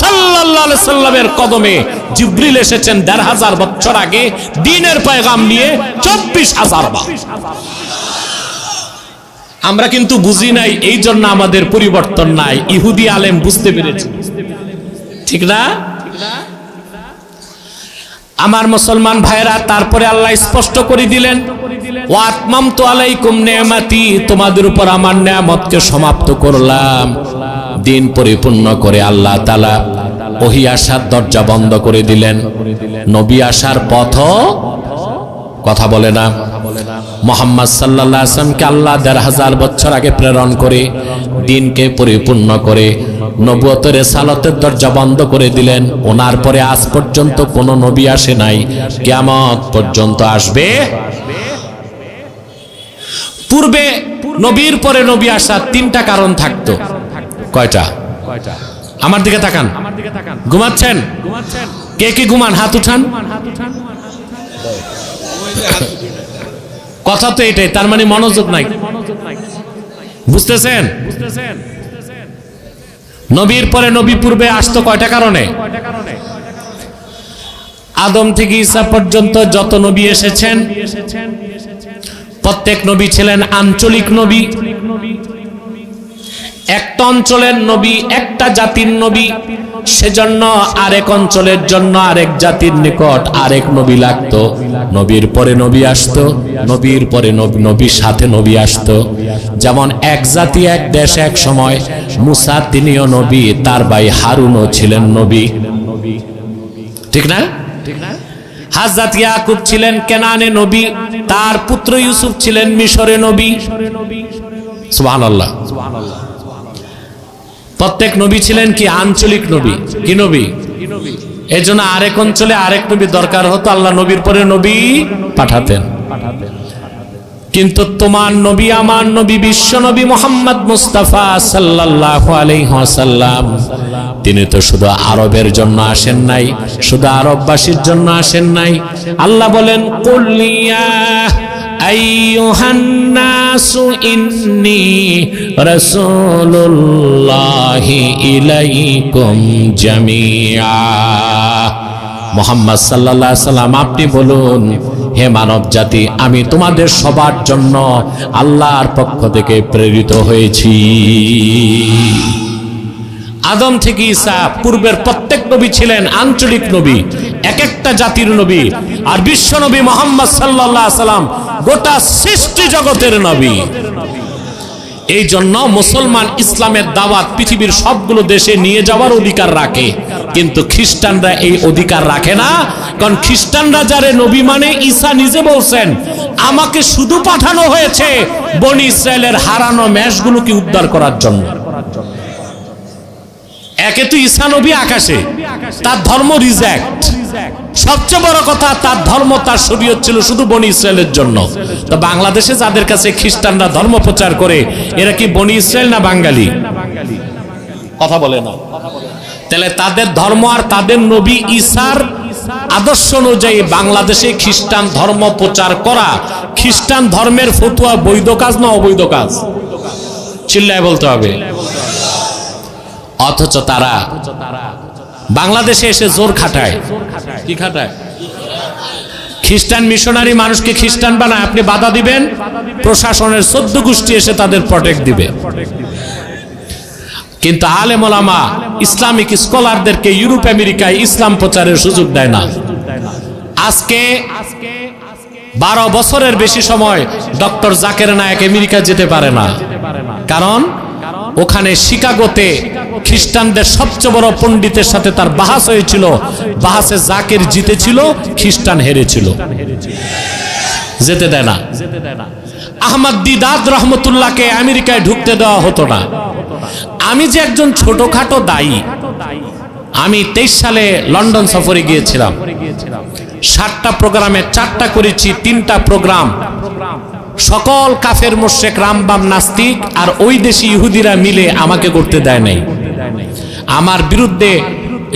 সাল্লাল্লাহু আলাইহি সাল্লামের কদমে জিবরিল এসেছেন 1500 বছর আগে দ্বীনের পয়গাম নিয়ে 24,000 বার। আমরা কিন্তু বুঝি নাই, এই জন্য আমাদের পরিবর্তন নাই। ইহুদি আলেম বুঝতে পেরেছে, ঠিক না? আমার মুসলমান ভাইরা, তারপরে আল্লাহ স্পষ্ট করে দিলেন, ওয়া আতমামতু আলাইকুম নি'মাতি, তোমাদের উপর আমার নিয়ামতকে সমাপ্ত করলাম। দিন পরিপূর্ণ করে আল্লাহ তাআলা ওহী আসার দরজা বন্ধ করে দিলেন। নবী আসার পথ কথা বলে না। মুহাম্মদ সাল্লাল্লাহু আলাইহি ওয়াসাল্লামকে আল্লাহ 1500 বছর আগে প্রেরণ করে দিনকে পরিপূর্ণ করে নবুয়তের রিসালাতের দরজা বন্ধ করে দিলেন। ওনার পরে আজ পর্যন্ত কোনো নবী আসে নাই, কিয়ামত পর্যন্ত আসবে। পূর্বে নবীর পরে নবী আসার 3টা কারণ থাকতো। কয়টা? আমার দিকে তাকান। ঘুমাচ্ছেন? কে কে ঘুমান? হাত উঠান। কথা তো এটাই, তার মানে মনোযোগ নাই। বুঝতেছেন? নবীর পরে নবী পূর্বে আসতো কয়টা কারণে? আদম থেকে ঈসা পর্যন্ত যত নবী এসেছেন, প্রত্যেক নবী ছিলেন আঞ্চলিক নবী। একটা অঞ্চলের নবী, একটা জাতির নবী, সেজন্য আরেক অঞ্চলের জন্য আরেক জাতির নিকট আরেক নবী লাগতো। নবীর পরে নবী আসতো, নবীর পরে নবীর সাথে নবী আসতো। যেমন এক জাতি এক দেশ এক সময়, মুসা তিনিও নবী, তার ভাই হারুনও ছিলেন নবী, ঠিক না? হযরত ইয়াকুব ছিলেন কেনানে নবী, তার পুত্র ইউসুফ ছিলেন মিশরে নবী। সুবহানাল্লাহ। প্রত্যেক নবী ছিলেন কি? আঞ্চলিক নবী। কি নবী? এই জন্য আরেক অঞ্চলে আরেক নবী দরকার হতো, আল্লাহ নবীর পরে নবী পাঠাতেন। কিন্তু তোমার নবী, আমার নবী, বিশ্ব নবী মুহাম্মদ মুস্তাফা সাল্লাল্লাহু আলাইহি ওয়াসাল্লাম, তিনি তো শুধু আরবের জন্য আসেন নাই, শুধু আরববাসীর জন্য আসেন নাই। আল্লাহ বলেন, কুল ইয়া আইয়ুহান নাসু ইন্নী রাসূলুল্লাহি ইলাইকুম জামিআ। মুহাম্মদ সাল্লাল্লাহু আলাইহি সাল্লাম, আপনি বলুন, হে মানব জাতি, আমি তোমাদের সবার জন্য আল্লাহর পক্ষ থেকে প্রেরিত হয়েছি। আদম থেকে ঈসা পূর্বের প্রত্যেক নবী ছিলেন আঞ্চলিক নবী, এক একটা জাতির নবী। আর বিশ্ব নবী মুহাম্মদ সাল্লাল্লাহু আলাইহি সাল্লাম গোটা সৃষ্টি জগতের নবী। এই জন্য মুসলমান ইসলামের দাওয়াত পৃথিবীর সবগুলো দেশে নিয়ে যাওয়ার অধিকার রাখে, কিন্তু খ্রিস্টানরা এই অধিকার রাখে না। কারণ খ্রিস্টানরা যারে নবী মানে, ঈসা নিজে বলছেন আমাকে শুধু পাঠানো হয়েছে বনি ইসরায়েলের হারানো মেষগুলোকে উদ্ধার করার জন্য। একে তো ঈসা নবী আকাশে, তার ধর্ম রিজেক্ট। সবচেয়ে বড় কথা, তার ধর্ম, তার শরীয়ত ছিল শুধু বনি ইসরায়েলের জন্য। তো বাংলাদেশে যাদের কাছে খ্রিস্টানরা ধর্ম প্রচার করে, এরা কি বনি ইসরায়েল না বাঙালি? কথা বলে না। তাহলে তাদের ধর্ম আর তাদের নবী ঈসার আদর্শ অনুযায়ী বাংলাদেশে খ্রিস্টান ধর্ম প্রচার করা, খ্রিস্টান ধর্মের ফতুয়া বৈধ কাজ না অবৈধ কাজ? চিল্লায় বলতে হবে। অথচ তারা বাংলাদেশে এসে জোর খাটায়। কি খাটায়? খ্রিস্টান মিশনারি মানুষকে খ্রিস্টান বানায়, আপনি বাধা দিবেন, প্রশাসনের 14 গোষ্ঠী এসে তাদের প্রটেক্ট দিবে। কিন্তু আলেম ওলামা, ইসলামিক স্কলারদেরকে ইউরোপ আমেরিকায় ইসলাম প্রচারের সুযোগ দেয় না। আজকে 12 বছরের বেশি সময় ডক্টর জাকের নায়েক আমেরিকা যেতে পারে না, কারণ ওখানে শিকাগোতে খ্রিস্টানদের সবচেয়ে বড় পণ্ডিতের সাথে তার বাহাস হয়েছিল। বাহাসে জাকের জিতেছিল, খ্রিস্টান হেরেছিল, যেতে দেয় না। আহমদ দিদাত রহমতুল্লাহকে আমেরিকায় ঢুকতে দেওয়া হতো না। আমি যে একজন ছোটখাটো দায়ী, আমি 23 সালে লন্ডন সফরে গিয়েছিলাম। 7টা প্রোগ্রামে 4টা করেছি, 3টা প্রোগ্রাম সকল কাফের মুশরিক রামবাম নাস্তিক আর ওই দেশি ইহুদিরা মিলে আমাকে করতে দেয় নাই। আমার বিরুদ্ধে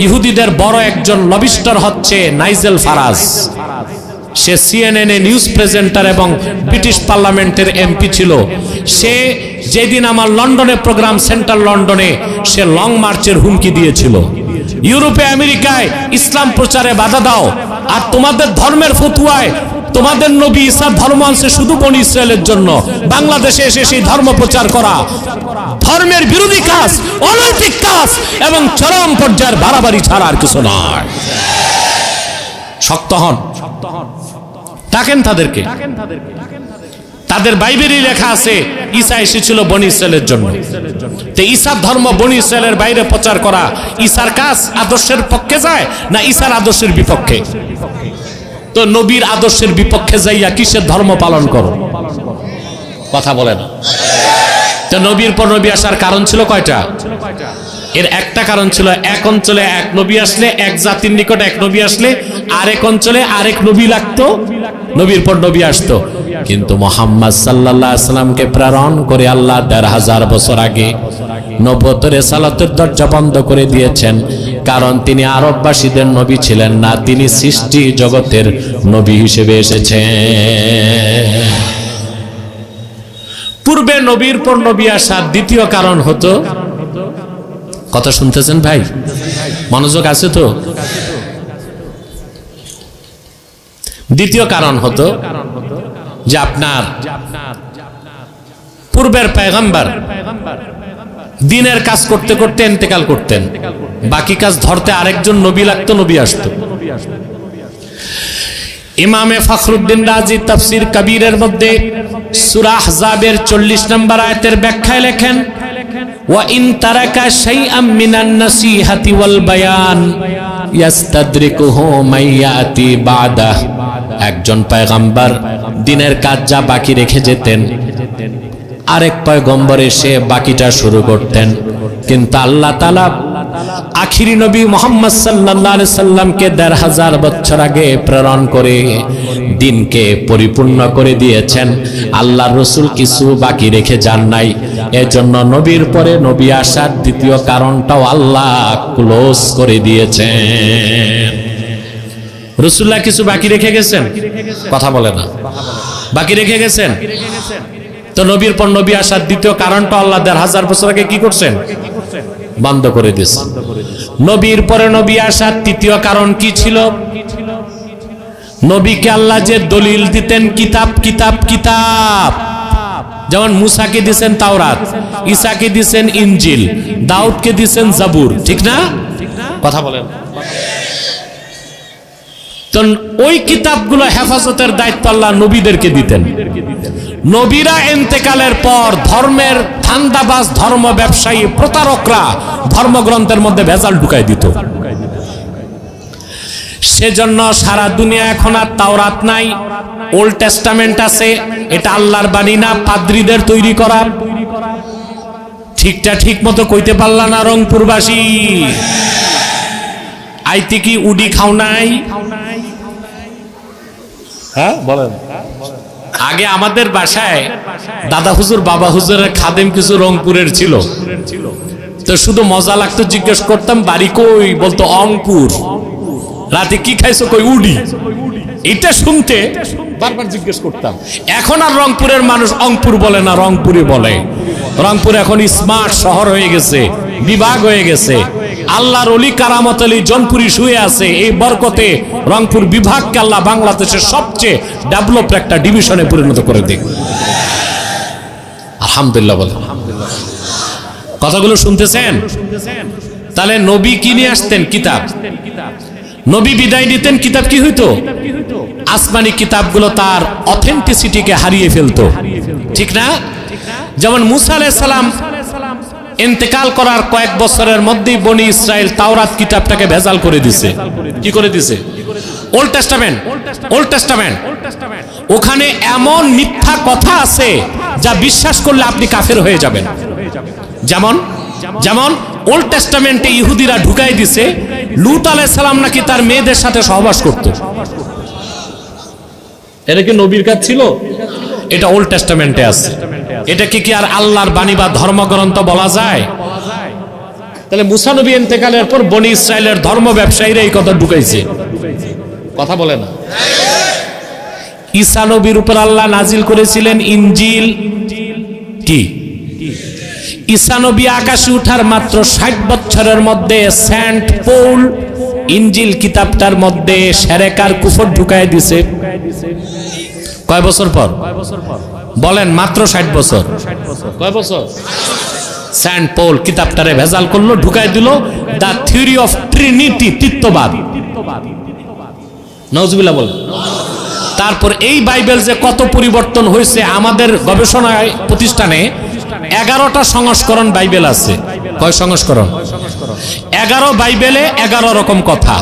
ইহুদিদের বড় একজন লবিস্টার হচ্ছে নাইজেল ফারাজ। সে সিএনএন নিউজ প্রেজেন্টার এবং ব্রিটিশ পার্লামেন্টের এমপি ছিল। সে যেদিন আমার লন্ডনে প্রোগ্রাম, সেন্ট্রাল লন্ডনে, সে লং মার্চের হুমকি দিয়েছিল, ইউরোপে আমেরিকায় ইসলাম প্রচারে বাধা দাও, আর তোমাদের ধর্মের ফতুয়ায় তোমাদের নবী ঈসা ধর্ম আনছে শুধু বনি ইসরায়েলের জন্য, বাংলাদেশে এসে সেই ধর্ম প্রচার করা ধর্মের বিরোধী কাজ, অনৈতিক কাজ এবং চরম পর্যায়ের বাড়াবাড়ি ছাড়া আর কিছু নয়। শক্ত হন, ডাকেন তাদেরকে। তাদের বাইবেলে লেখা আছে ঈসা এসেছিল বনি ইসরায়েলের জন্য। তো ঈসার ধর্ম বনি ইসরায়েলের বাইরে প্রচার করা ঈসার কাজ আদর্শের পক্ষে যায় না ঈসার আদর্শের বিপক্ষে? তো নবীর আদর্শের বিপক্ষে যাইয়া কিসের ধর্ম পালন করো? কথা বলে না। তো নবীর পর নবী আসার কারণ ছিল কয়টা? এর একটা কারণ ছিল, এক অঞ্চলে এক নবী আসলে, এক জাতির নিকট এক নবী আসলে আরেক অঞ্চলে আরেক নবী লাগতো, নবীর পর নবী আসতো। কিন্তু মুহাম্মদ সাল্লাল্লাহু আলাইহি সাল্লামকে প্রেরণ করে আল্লাহ 1500 বছর আগে নবুয়তের রিসালাতের দরজা বন্ধ করে দিয়েছেন, কারণ তিনি আরববাসীদের নবী ছিলেন না, তিনি সৃষ্টি জগতের নবী হিসেবে এসেছেন। পূর্বে নবীর পর নবী আসার দ্বিতীয় কারণ হতো, কথা শুনতেছেন ভাই? মনোযোগ আছে তো? দ্বিতীয় কারণ হতো যে আপনার পূর্বের পয়গম্বর দিনের কাজ করতে করতে ইন্তেকাল করতেন, বাকি কাজ ধরতে আরেকজন নবী লাগতো, নবী আসতো। ইমামে ফখরুদ্দিন রাজি তাফসীর কবীরের মধ্যে সূরা আহজাবের 40 নম্বর আয়াতের ব্যাখ্যায় লেখেন, ওয়া ইন তারাকা শাইআম মিনান নাসিহাতি ওয়াল বায়ান ইয়াস্তাদরিকুহু মাইয়াতি বাদা। একজন পয়গম্বর দিনের কাজ যা বাকি রেখে যেতেন, আরেক পয়গম্বর এসে বাকিটা শুরু করতেন। কিন্তু আল্লাহ তাআলা আখিরি নবী মুহাম্মদ সাল্লাল্লাহু আলাইহি সাল্লামকে 1500 বছর আগে প্রেরণ করে দিনকে পরিপূর্ণ করে দিয়েছেন। আল্লাহর রাসূল কিছু বাকি রেখে যান নাই। এজন্য নবীর পরে নবী আসার দ্বিতীয় কারণটাও আল্লাহ ক্লোজ করে দিয়েছেন। রাসূলুল্লাহ কিছু বাকি রেখে গেছেন, কথা বলে না, বাকি রেখে গেছেন। তো নবীর পর নবী আসার দ্বিতীয় কারণটা আল্লাহ 1500 বছর আগে কি করছেন? বন্ধ করে দিয়েছেন। নবীর পরে নবী আসার তৃতীয় কারণ কি ছিল? নবীকে আল্লাহ যে দলিল দিতেন, কিতাব কিতাব কিতাব, যেমন মুসাকে দিয়েছেন তাওরাত, ঈসাকে দিয়েছেন ইনজিল, দাউদকে দিয়েছেন জাবুর, ঠিক না? কথা বলেন। তো ওই কিতাবগুলো হেফাজতের দায়িত্ব আল্লাহ নবীদেরকে দিতেন। নবীরা ইন্তেকালের পর ধর্মের ধান্দাবাজ, ধর্ম ব্যবসায়ী, প্রতারকরা ধর্মগ্রন্থের মধ্যে ভেজাল ঢুকাই দিত। সেজন্য সারা দুনিয়া এখন আর তাওরাত নাই, ওল্ড টেস্টামেন্ট আছে। এটা আল্লাহর বাণী না, পাদ্রীদের তৈরি করা। ঠিকটা ঠিক মতো কইতে পারলা না রংপুরবাসী? আইতে কি উডি খাও নাই? হ্যাঁ বলেন। আগে আমাদের বাসায় দাদা হুজুর, বাবা হুজুরের খাদেম কিছু রংপুরের ছিল। তো শুধু মজা লাগতো, জিজ্ঞেস করতাম বাড়ি কই, বলতো অংপুর। রাতে কি খাইছো, কই উডি। এটা শুনতে বারবার জিজ্ঞেস করতাম। এখন আর রংপুরের মানুষ অংপুর বলে না, রংপুরে বলে। রংপুর এখন স্মার্ট শহর হয়ে গেছে, বিভাগ হয়ে গেছে। আল্লাহর ওলি কারামত আলী জনপুরি শুয়ে আছে। এই বরকতে রংপুর বিভাগকে আল্লাহ বাংলাদেশের সবচেয়ে ডেভেলপ একটা ডিভিশনে পরিণত করে দিক। আলহামদুলিল্লাহ বলে। কথাগুলো শুনতেছেন? তাহলে নবী কি নিয়ে আসতেন? কিতাব। নবী বিদায় নিতেন, কিতাব কি হইতো? আসমানি কিতাবগুলো তার অথেন্টিসিটিকে হারিয়ে ফেলতো, ঠিক না? যেমন মুসা আলাইহিস সালাম ইন্তেকাল করার কয়েক বছরের মধ্যেই বনি ইসরাইল তাওরাত কিতাবটাকে ভেজাল করে দিছে। কি করে দিছে? Old testament. ওখানে এমন মিথ্যা কথা আছে যা বিশ্বাস করলে আপনি কাফের হয়ে যাবেন। যেমন ওল্ড টেস্টামেন্টে ইহুদিরা ঢুকাই দিছে লূত আলাইহিস সালাম নাকি তার মেয়েদের সাথে সহবাস করত। এটা কি নবীর কাজ ছিল? এটা ওল্ড টেস্টামেন্টে আছে। এটা কি আর আল্লাহর বাণী বা ধর্মগ্রন্থ বলা যায়? তাহলে মুসা নবী ইন্তেকালের পর বনি ইসরাইলের ধর্ম ব্যবসায়ীরা এই কথা ঢুকাইছে। কথা বলে না? ঈসা নবীর উপর আল্লাহ নাজিল করেছিলেন ইনজিল। কি? ঈসা নবী আকাশে উঠার মাত্র 60 বছরের মধ্যে সেন্ট পৌল ইনজিল কিতাবটার মধ্যে শিরক আর কুফর ঢুকায় দিছে। কয় বছর পর? বলেন, মাত্র 60 বছর। কয় বছর? সেন্ট পৌল কিতাবটারে ভেজাল করলো, ঢুকায় দিল দা থিওরি অফ ট্রিনিটি, তৃত্ববাদ। নাউজুবিল্লাহ বলেন। তারপর এই বাইবেল যে কত পরিবর্তন হয়েছে, আমাদের গবেষণায় প্রতিষ্ঠানে 11টা সংস্করণ বাইবেল আছে। কয় সংস্করণ? 11 বাইবেলে 11 রকম কথা।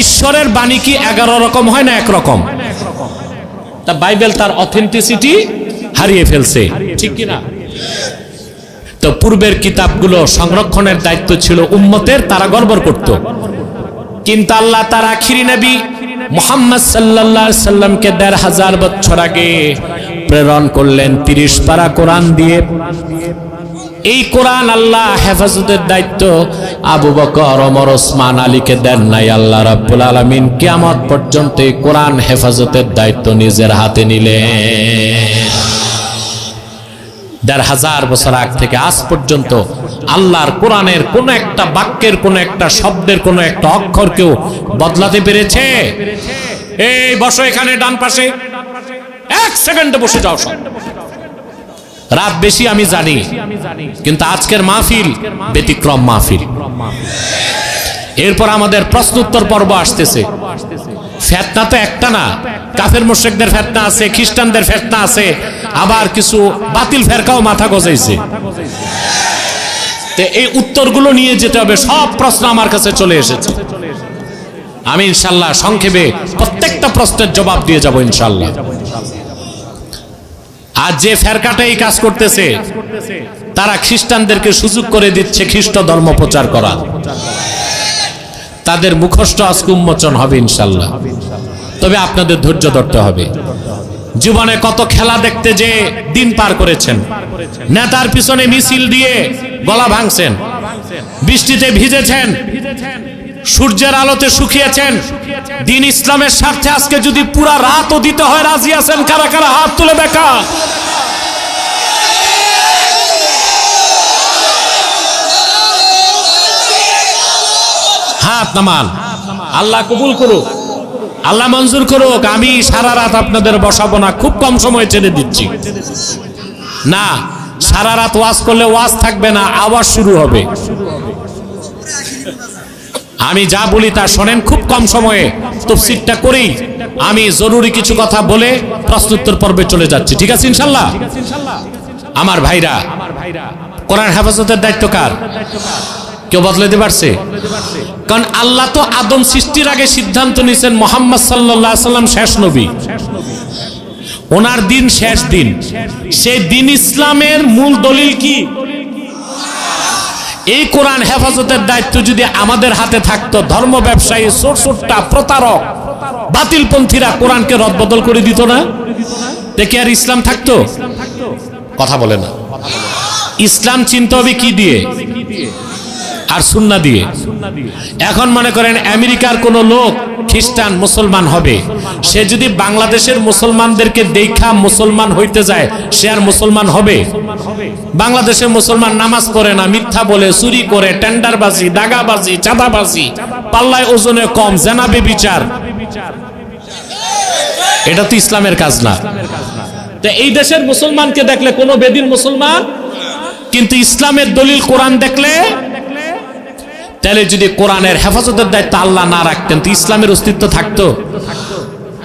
ঈশ্বরের বাণী কি 11 রকম হয় না একরকম? তা বাইবেল তার অথেন্টিসিটি হারিয়ে ফেলছে, ঠিক কি না? তো পূর্বের কিতাবগুলো সংরক্ষণের দায়িত্ব ছিল উম্মতের, তারা গড়বড় করত। কিন্তু আল্লাহ তার আখিরি নবী মুহাম্মদ সাল্লাল্লাহু আলাইহি সাল্লামকে 1500 বছর আগে প্রেরণ করলেন 30 পারা কোরআন দিয়ে। এই কোরআন আল্লাহ হেফাজতের দায়িত্ব আবু বকর, ওমর, ওসমান, আলীকে দেন নাই। আল্লাহ রাব্বুল আলামিন কিয়ামত পর্যন্ত এই কোরআন হেফাজতের দায়িত্ব নিজের হাতে নিলেন। 1500 বছর আগ থেকে আজ পর্যন্ত আল্লাহর কোরআনের কোন একটা বাক্যের, কোন একটা শব্দের, কোন একটা অক্ষর কেউ বদলাতে পেরেছে? এই বসো এখানে ডান পাশে, 1 সেকেন্ডে বসে যাও সব। রাত বেশি আমি জানি, কিন্তু আজকের মাহফিল ব্যতিক্রম মাহফিল। এরপর আমাদের প্রশ্ন উত্তর পর্ব আসতেছে। ফিতনা তো একটা না, কাফের মুশরিকদের ফিতনা আছে, খ্রিস্টানদের ফিতনা আছে, আবার কিছু বাতিল ফেরকাও মাথা গজাইছে। তো এই উত্তরগুলো নিয়ে যেতে হবে। সব প্রশ্ন আমার কাছে চলে এসেছে। আমি ইনশাআল্লাহ সংক্ষেপে প্রত্যেকটা প্রশ্নের জবাব দিয়ে যাব ইনশাআল্লাহ। আজ যে ফেরকাটা এই কাজ করতেছে, তারা খ্রিস্টানদেরকে সুযোগ করে দিচ্ছে খ্রিস্ট ধর্ম প্রচার করা। তাদের মুখস্থ আজকে উন্মোচন হবে ইনশাআল্লাহ। তবে আপনাদের ধৈর্য ধরতে হবে। জীবনে কত খেলা দেখতে যে দিন পার করেছেন, নেতার পিছনে মিছিল দিয়ে গলা ভাঙছেন, বৃষ্টিতে ভিজেছেন, সূর্যের আলোতে শুকিয়েছেন। দিন ইসলামের স্বার্থে আজকে যদি পুরা রাতও দিতে হয়, রাজি আছেন? কারা কারা হাত তুলে দেখা। হাত নামান। আল্লাহ কবুল করুক, আল্লাহ মঞ্জুর করুক। আমি সারা রাত আপনাদের বসাবো না, খুব কম সময় ছেড়ে দিচ্ছি। না, সারা রাত ওয়াজ করলে ওয়াজ থাকবে না, আওয়াজ শুরু হবে। আমি যা বলি তা শোনেন, খুব কম সময়ে তাফসীরটা করেই আমি জরুরি কিছু কথা বলে প্রশ্নোত্তর পর্বে চলে যাচ্ছি, ঠিক আছে ইনশাআল্লাহ? আমার ভাইরা, কোরআন হেফাজতের দায়িত্ব কার? কেউ বদলে দিতে পারছে? কারণ আল্লাহ তো আদম সৃষ্টির আগে সিদ্ধান্ত নিয়েছেন মুহাম্মদ সাল্লাল্লাহু আলাইহি সাল্লাম শেষ নবী, ওনার দিন শেষ দিন। সেই দিন ইসলামের মূল দলিল কি? এই কোরআন হেফাজতের দায়িত্ব যদি আমাদের হাতে থাকতো, ধর্ম ব্যবসায়ী, চোরটা, প্রতারক, বাতিলপন্থীরা কোরআনকে রদবদল করে দিত না, দেখে আর ইসলাম থাকতো? কথা বলে না। ইসলাম চিনতে হবে কি দিয়ে? আর সুন্নাহ দিয়ে। এখন মনে করেন আমেরিকার কোন লোক খ্রিস্টান মুসলমান হবে, সে যদি বাংলাদেশের মুসলমানদেরকে দেখা মুসলমান হইতে যায়, সে আর মুসলমান হবে? বাংলাদেশের মুসলমান নামাজ পড়ে না, মিথ্যা বলে, চুরি করে, টেন্ডারবাজি, দাগাবাজি, চাঁদাবাজি, পাল্লায় ওজনে কম, জেনা ব্যভিচার, এটা তো ইসলামের কাজ না। তো এই দেশের মুসলমানকে দেখলে কোনো বেদিন মুসলমান, কিন্তু ইসলামের দলিল কোরআন দেখলে, তাহলে যদি কোরআনের হেফাজতের দায়িত্ব আল্লাহ না রাখতেন তো ইসলামের অস্তিত্ব থাকতো?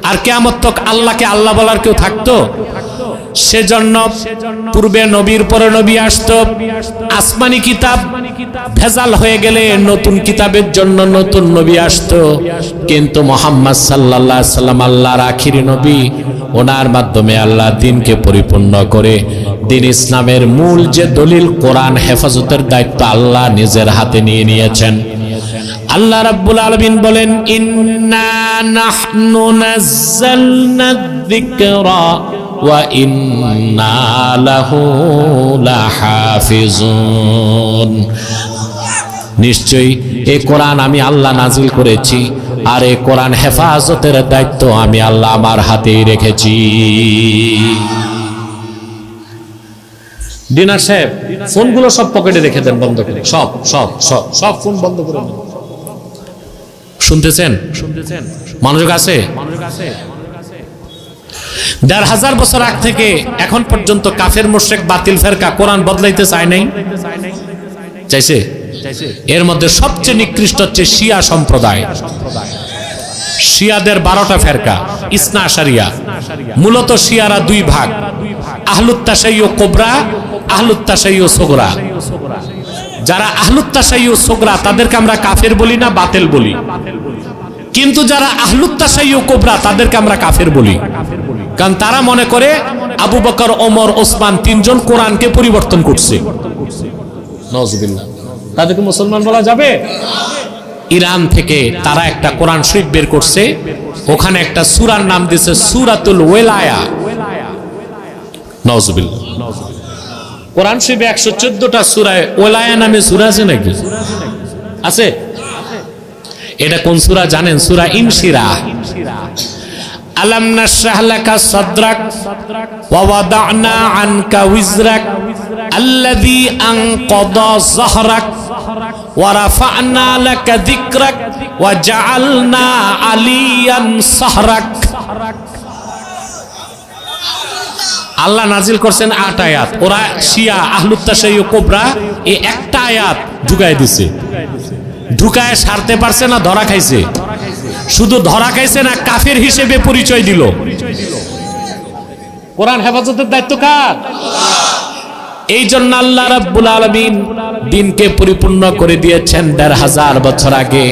আর কিয়ামত তক আল্লাহকে আল্লাহ বলার কেউ থাকতো? সেজন্য পূর্বে নবীর পরে নবী আসতো, আসমানি কিতাব ভেজাল হয়ে গেলে নতুন কিতাবের জন্য নতুন নবী আসতো, কিন্তু মুহাম্মদ সাল্লাল্লাহু আলাইহি সাল্লাম আল্লাহর আখিরি নবী, ওনার মাধ্যমে আল্লাহ দ্বীনকে পরিপূর্ণ করে দ্বীন ইসলামের মূল যে দলিল কোরআন হেফাজতের দায়িত্ব আল্লাহ নিজের হাতে নিয়ে নিয়েছেন। আল্লাহ রাব্বুল আলামিন বলেন, ইন্না নাহনু নাযালনা যিকরা ওয়া ইন্না লাহু লাহাফিজুন। নিশ্চয়ই এই কোরআন আমি আল্লাহ নাজিল করেছি, আর এই কোরআন হেফাজতের দায়িত্ব আমি আল্লাহ আমার হাতেই রেখেছি। ডিনার সাহেব, ফোনগুলো সব পকেটে রেখে দেন, বন্ধ করে, সব সব সব সব ফোন বন্ধ করে দেন। শুনতেছেন? মনোযোগ আছে? ১,৫০০ বছর আগ থেকে এখন পর্যন্ত কাফের মুশরিক বাতিল ফেরকা কোরআন বদলাইতে চায় নাই? চাইছে? এর মধ্যে সবচেয়ে নিকৃষ্ট হচ্ছে শিয়া সম্প্রদায়। শিয়াদের 12টা ফেরকা, ইসনা আশারিয়া। মূলত শিয়ারা দুই ভাগ, আহলুত তাশাইয়্যু কুবরা, আহলুত তাশাইয়্যু সুগরা। যারা আহলুত তাশাইয়্যু সুগরা তাদেরকে আমরা কাফের বলি না, বাতিল বলি, কিন্তু যারা আহলুত তাশাইয়্যু কুবরা তাদেরকে আমরা কাফের বলি, কারণ তারা মনে করে আবু বকর, ওমর, ওসমান তিনজন কোরআনকে পরিবর্তন করছে। নাউজুবিল্লাহ। তাদেরকে মুসলমান বলা যাবে? ইরান থেকে তারা একটা কোরআন শরীফ বের করছে, ওখানে একটা সূরার নাম দিয়েছে সূরাতুল ওয়ালায়া। নাউজুবিল্লাহ। কোরআন শরীফে 114টা সূরায় ওয়ালায়া নামে সূরা আছে নাকি? আছে? এটা কোন সূরা জানেন? সূরা ইনশিরাহ। আলাম নাশরাহ লাকা সাদরাক ওয়া ওয়াদা'না আনকা উযরাক আল্লাযী আনকাদা যাহরাক ওয়া রাফা'না লাকা যিকরাক ওয়া জা'আলনা আলিয়ান সাহরাক। আল্লাহ নাজিল করছেন 8 আয়াত। ওরা শিয়া আহলুত তাশাইয়্যু কুবরা এই একটা আয়াত ঢুকায় দিছে। ঢুকায় সারতে পারছে না, ধরা খাইছে। শুধু ধরা খাইছে না, কাফের হিসেবে পরিচয় দিল। কোরআন হেফাজতের দায়িত্ব কার? এই জন্য আল্লাহ রাব্বুল আলামিন দ্বীনকে পরিপূর্ণ করে দিয়েছেন ১,৫০০ বছর আগে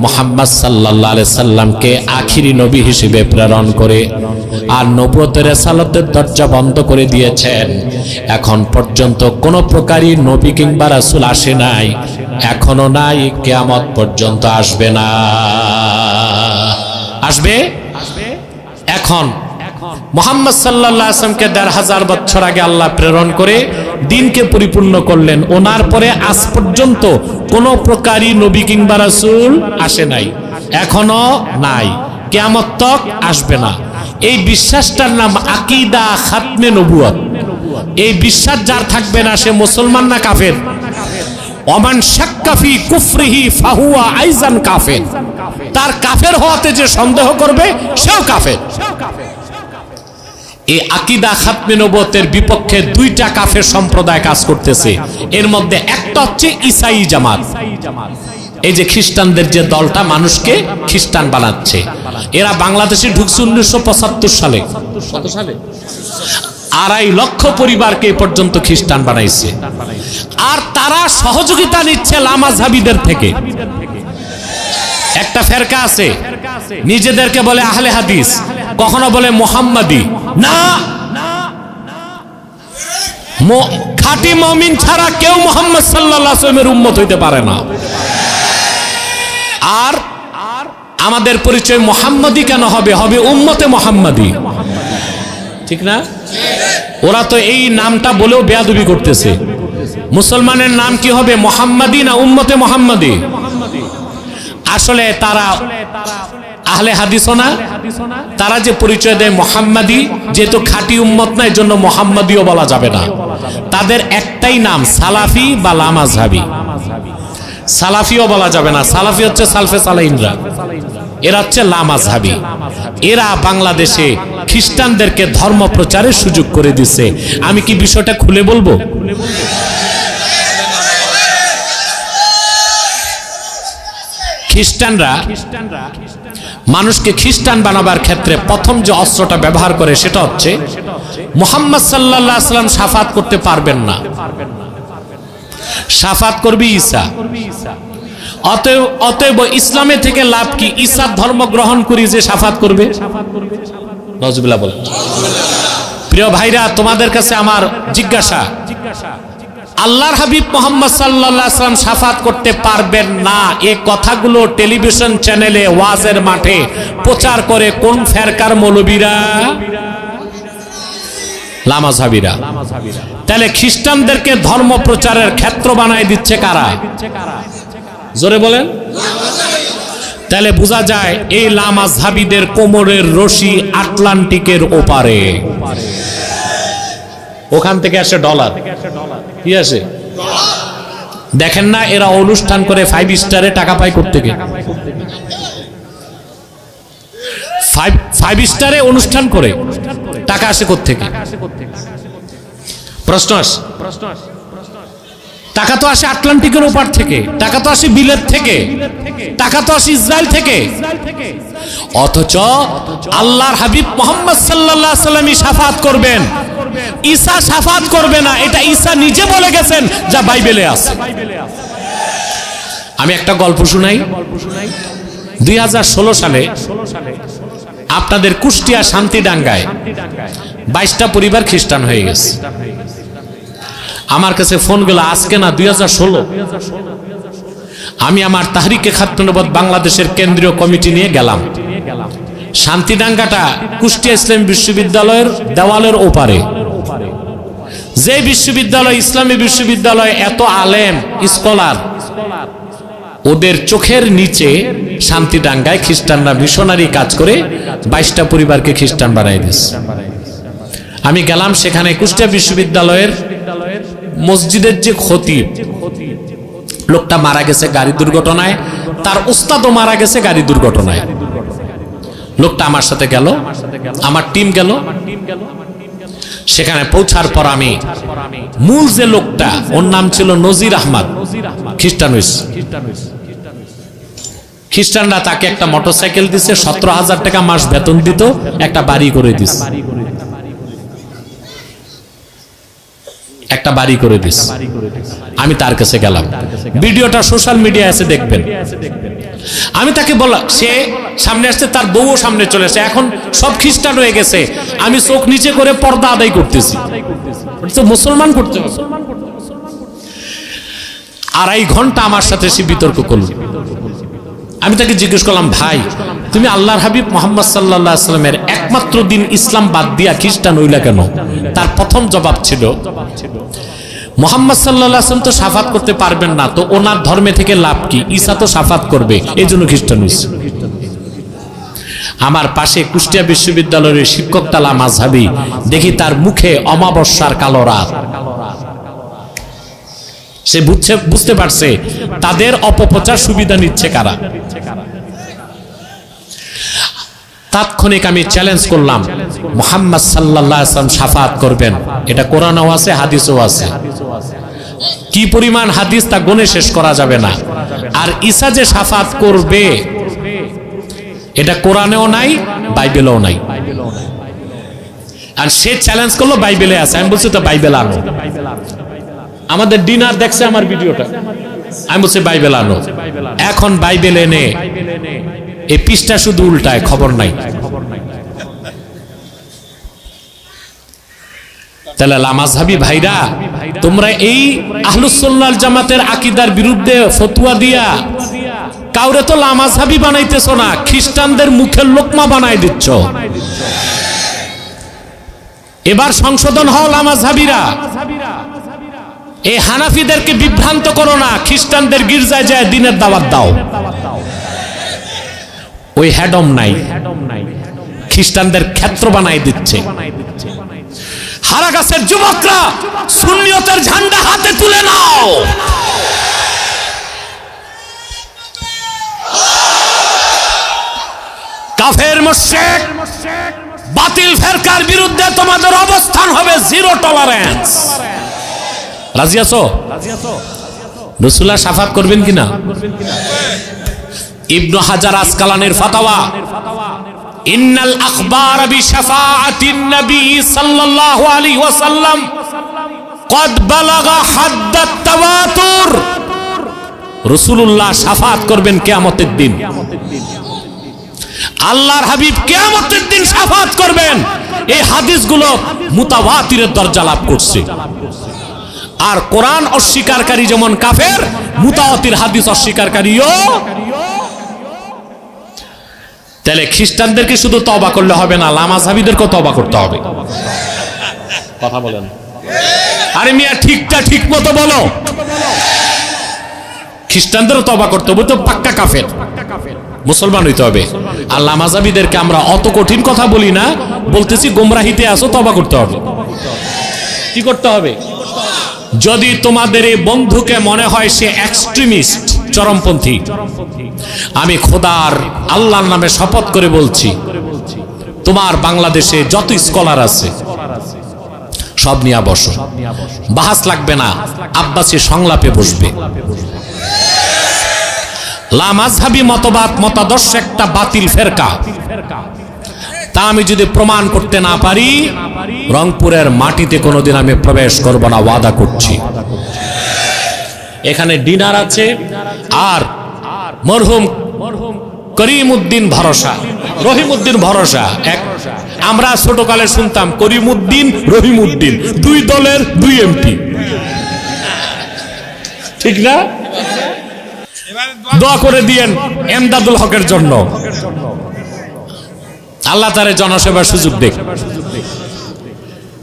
মুহাম্মদ সাল্লাল্লাহু আলাইহি সাল্লামকে আখিরি নবী হিসেবে প্রেরণ করে, আর নবুয়তের রিসালাতের দরজা বন্ধ করে দিয়েছেন। এখন পর্যন্ত কোন প্রকারই নবী কিংবা রাসূল আসে নাই, এখনো নাই, কিয়ামত পর্যন্ত আসবে না। আসবে এখন মুহাম্মদ সাল্লাল্লাহু আলাইহি ওয়াসাল্লামকে ১,৫০০ বছর আগে আল্লাহ প্রেরণ করে দ্বীনকে পরিপূর্ণ করলেন। ওনার পরে আজ পর্যন্ত কোন প্রকারই নবী কিংবা রাসূল আসে নাই, এখনো নাই, কিয়ামত তক আসবে না। এই বিশ্বাসটার নাম আকীদা খাতমে নবুয়ত। এই বিশ্বাস যার থাকবে না, সে মুসলমান না কাফের? ওমান শাক্কা ফি কুফরিহি ফাহুয়া আইজান কাফের। তার কাফের হওয়াতে যে সন্দেহ করবে সেও কাফের। এই আকীদা খাতমে নবুয়তের বিপক্ষে 2টা কাফের সম্প্রদায় কাজ করতেছে। এর মধ্যে একটা হচ্ছে ঈসাই জামাত। এই যে খ্রিস্টানদের যে দলটা মানুষকে খ্রিস্টান বানাচ্ছে, এরা বাংলাদেশে ঢুকছে 1975 সালে। কত সালে? 2.5 লক্ষ পরিবারকে এ পর্যন্ত খ্রিস্টান বানাইছে। আর তারা সহযোগিতা নিচ্ছে লামাযহাবীদের থেকে। একটা ফেরকা আছে, নিজেদেরকে বলে আহলে হাদিস, কখনো বলে মুহাম্মাদি। না, খাঁটি মুমিন ছাড়া কেউ মুহাম্মদ সাল্লাল্লাহু আলাইহি ওয়াসাল্লামের উম্মত হইতে পারে না। আর আমাদের পরিচয় মুহাম্মাদি কেন হবে? হবে উম্মতে মুহাম্মাদি, ঠিক না? ওরা তো এই নামটা বলেও বেয়াদবি করতেছে। মুসলমানের নাম কি হবে, মুহাম্মাদি না উম্মতে মুহাম্মাদি? আসলে তারা আহলে হাদিসও না, তারা যে পরিচয় দেয় মুহাম্মাদি, যেহেতু খাঁটি উম্মত না, এর জন্য মুহাম্মাদিও বলা যাবে না। তাদের একটাই নাম সালাফি বা লামাযহাবী। সালাফিও বলা যাবে না, সালাফি হচ্ছে সালফে সালাইনরা, এরা হচ্ছে লামাযহাবী। এরা বাংলাদেশে খ্রিস্টানদেরকে ধর্ম প্রচারের সুযোগ করে দিচ্ছে। আমি কি বিষয়টা খুলে বলবো? খ্রিস্টানরা মানুষকে খ্রিস্টান বানাবার ক্ষেত্রে প্রথম যে অস্ত্রটা ব্যবহার করে সেটা হচ্ছে মুহাম্মদ সাল্লাল্লাহু আলাইহি ওয়াসাল্লাম শাফাত করতে পারবেন না, শাফাত করবে ঈসা। অতএব ইসলামে থেকে লাভ কি? ঈসার ধর্ম গ্রহণ করি যে শাফাত করবে। নাউজুবিল্লাহ বলেন। প্রিয় ভাইরা, তোমাদের কাছে আমার জিজ্ঞাসা, আল্লাহর হাবিব মুহাম্মদ সাল্লাল্লাহু আলাইহি ওয়াসাল্লাম শাফাত করতে পারবেন না, এই কথাগুলো টেলিভিশন চ্যানেলে ওয়াজের মাঠে প্রচার করে কোন ফেরকার মৌলবীরা? লামাযহাবীরা। তাহলে খ্রিস্টানদেরকে ধর্ম প্রচারের ক্ষেত্র বানায় দিচ্ছে কারা? জোরে বলেন। তাহলে বোঝা যায় এই লামাযহাবীদের কোমরের রশি আটলান্টিকের ওপারে। ওখান থেকে আসে ডলার। কি আসে? দেখেন না, এরা অনুষ্ঠান করে 5 স্টারে টাকা পায় কোত্থেকে? 5 স্টারে অনুষ্ঠান করে টাকা আসে কোত্থেকে? প্রশ্ন আসে। টাকা তো আসে আটলান্টিকের ওপার থেকে, টাকা তো আসে বিলেত থেকে, টাকা তো আসে ইসরায়েল থেকে। অথচ আল্লাহর হাবিব মুহাম্মদ সাল্লাল্লাহু আলাইহি ওয়াসাল্লাম শাফাত করবেন, ঈসা শাফাত করবে না। এটা ঈসা নিজে বলে গেছেন, যা বাইবেলে আছে। আমি একটা গল্প শুনাই। 2016 সালে আপনাদের কুষ্টিয়া শান্তিডাঙ্গায় 22টা পরিবার খ্রিস্টান হয়ে গেছে। আমার কাছে ফোন গেল, আজকে না 2016। আমি আমার তাহরিকে খাতমে নবুয়ত বাংলাদেশের কেন্দ্রীয় কমিটি নিয়ে গেলাম। শান্তিডাঙ্গাটা কুষ্টিয়া ইসলামী বিশ্ববিদ্যালয়ের দেওয়ালের ওপারে। যে বিশ্ববিদ্যালয়, ইসলামী বিশ্ববিদ্যালয়, এত আলেম স্কলার, ওদের চোখের নিচে শান্তিডাঙ্গায় খ্রিস্টানরা মিশনারি কাজ করে 22টা পরিবারকে খ্রিস্টান বানাই দিয়েছে। আমি গেলাম সেখানে। কুষ্টিয়া বিশ্ববিদ্যালয়ের মসজিদের যে খতিব, লোকটা মারা গেছে গাড়ি দুর্ঘটনায়, তার উস্তাদও মারা গেছে গাড়ি দুর্ঘটনায়। লোকটা আমার সাথে গেল, আমার টিম গেল। সেখানে পৌঁছার পর আমি মূল যে লোকটা, ওর নাম ছিল নজির আহমদ, খ্রিস্টান হইছে। খ্রিস্টানরা তাকে একটা মোটরসাইকেল দিছে, 17,000 টাকা মাস বেতন দিত, একটা বাড়ি করে দিছে, একটা বাড়ি করে দিস। আমি তার কাছে গেলাম, ভিডিওটা সোশ্যাল মিডিয়ায় আছে, দেখবেন। আমি তাকে বললাম, সে সামনে আসছে, তার বউও সামনে চলে আসে, এখন সব খ্রিস্টান হয়ে গেছে। আমি চোখ নিচে করে পর্দা আদায় করতেছি, মুসলমান করতে হবে। 2.5 ঘন্টা আমার সাথে সে বিতর্ক করল। আমি তাকে জিজ্ঞেস করলাম, ভাই তুমি আল্লাহর হাবিব মুহাম্মদ সাল্লাল্লাহু আলাইহি ওয়াসাল্লামের একমাত্র দিন ইসলাম বাদ দিয়া খ্রিস্টান হইলা কেন? তার প্রথম জবাব ছিল, মুহাম্মদ সাল্লাল্লাহু আলাইহি ওয়াসাল্লাম তো শাফাত করতে পারবেন না, তো ওনার ধর্মে থেকে লাভ কি? ঈসা তো শাফাত করবে, এই জন্য খ্রিস্টান হইছে। আমার পাশে কুষ্টিয়া বিশ্ববিদ্যালয়ের শিক্ষকটা লামাযহাবী, দেখি তার মুখে অমাবস্যার কালো রাত। সে বুঝতে পারছে তাদের অপপ্রচার সুবিধা নিচ্ছে কারা। তাৎক্ষণিক আমি চ্যালেঞ্জ করলাম, মুহাম্মদ সাল্লাল্লাহু আলাইহি ওয়াসাল্লাম শাফাত করবেন, এটা কোরআনেও আছে, হাদিসেও আছে। কি পরিমাণ হাদিস তা গুণে শেষ করা যাবে না। আর ঈসা যে শাফাত করবে এটা কোরআনেও নাই, বাইবেলেও নাই। আর সে চ্যালেঞ্জ করলো বাইবেলে আছে। আমি বলছি তো বাইবেল আনো। আমাদের ডিনার দেখছে আমার ভিডিওটা, আমি বলছি বাইবেল আনো। এখন বাইবেল এনে এই পৃষ্ঠা শুধু উল্টায়, খবর নাই। তাহলে লামাযহাবী ভাইরা, তোমরা এই আহলুস সুন্নাহ ওয়াল জামাতের আকীদার বিরুদ্ধে ফতোয়া দিয়া কাউরে তো লামাযহাবী বানাইতেছো না, খ্রিস্টানদের মুখের লোকমা বানাই দিচ্ছ। এবার সংশোধন হও লামাযহাবীরা, এই হানাফিদেরকে বিভ্রান্ত করো না, খ্রিস্টানদের গির্জায় যায় দিনের দাওয়াত দাও। ওই হ্যাডম নাই, খ্রিস্টানদের ক্ষেত্র বানাই দিচ্ছে। হারাগাছের যুবকরা সুন্নিয়তের ঝান্ডা হাতে তুলে নাও। কাফের মুশরিক বাতিল ফেরকার বিরুদ্ধে তোমাদের অবস্থান হবে জিরো টলারেন্স। রাজি আছো? রাসূলুল্লাহ শাফাত করবেন কিনা? ইবনে হাজার আসকালানির ফাতাওয়া, ইন্নাল আখবার বিশাফাআতিন নবী সাল্লাল্লাহু আলাইহি ওয়াসাল্লাম কদ বালাগা হাদ্দাত তাওয়াতুর। রাসূলুল্লাহ শাফাত করবেন কিয়ামতের দিন। আল্লাহর হাবিব কিয়ামতের দিন শাফাত করবেন, এই হাদিসগুলো মুতাওয়াতিরের দরজা লাভ করছে। আর কোরআন অস্বীকারী যেমন কাফের, মুতাওয়াতির হাদিস অস্বীকারীও। তাহলে খ্রিস্টানদেরকে শুধু তওবা করলে হবে না, লামাযহাবীদেরকেও তওবা করতে হবে। কথা বলেন। আরে মিয়া ঠিকটা ঠিক মতো বলো। খ্রিস্টানদেরও তওবা করতে হবে, তো পাক্কা কাফের, মুসলমান হইতে হবে। আর লামাযহাবীদেরকে আমরা অত কঠিন কথা বলি না, বলতেছি গোমরাহিতে আসো, তওবা করতে হবে। কি করতে হবে? যদি তোমাদের এই বন্ধুকে মনে হয় সে এক্সট্রিমিস্ট, চরমপন্থী, আমি খোদার আল্লাহর নামে শপথ করে বলছি, তোমার বাংলাদেশে যত স্কলার আছে সব নিয়ে বসো, বাহাস লাগবে না, আব্বাসী সংলাপে বসবে। লামাযহাবী মতবাদ মতাদর্শ একটা বাতিল ফেরকা, তা আমি যদি প্রমাণ করতে না পারি, রংপুরের মাটিতে কোনোদিন আমি প্রবেশ করব না, ওয়াদা করছি। এখানে ডিনার আছে, আর মরহুম করিমউদ্দিন ভরসা, রহিমউদ্দিন ভরসা, এক আমরা ছোটকালে শুনতাম করিমউদ্দিন রহিমউদ্দিন, দুই দলের দুই এমপি, ঠিক না? দোয়া করে দিয়েন এমদাদুল হকের জন্য, আল্লাহ তারে জনসেবার সুযোগ দেখ।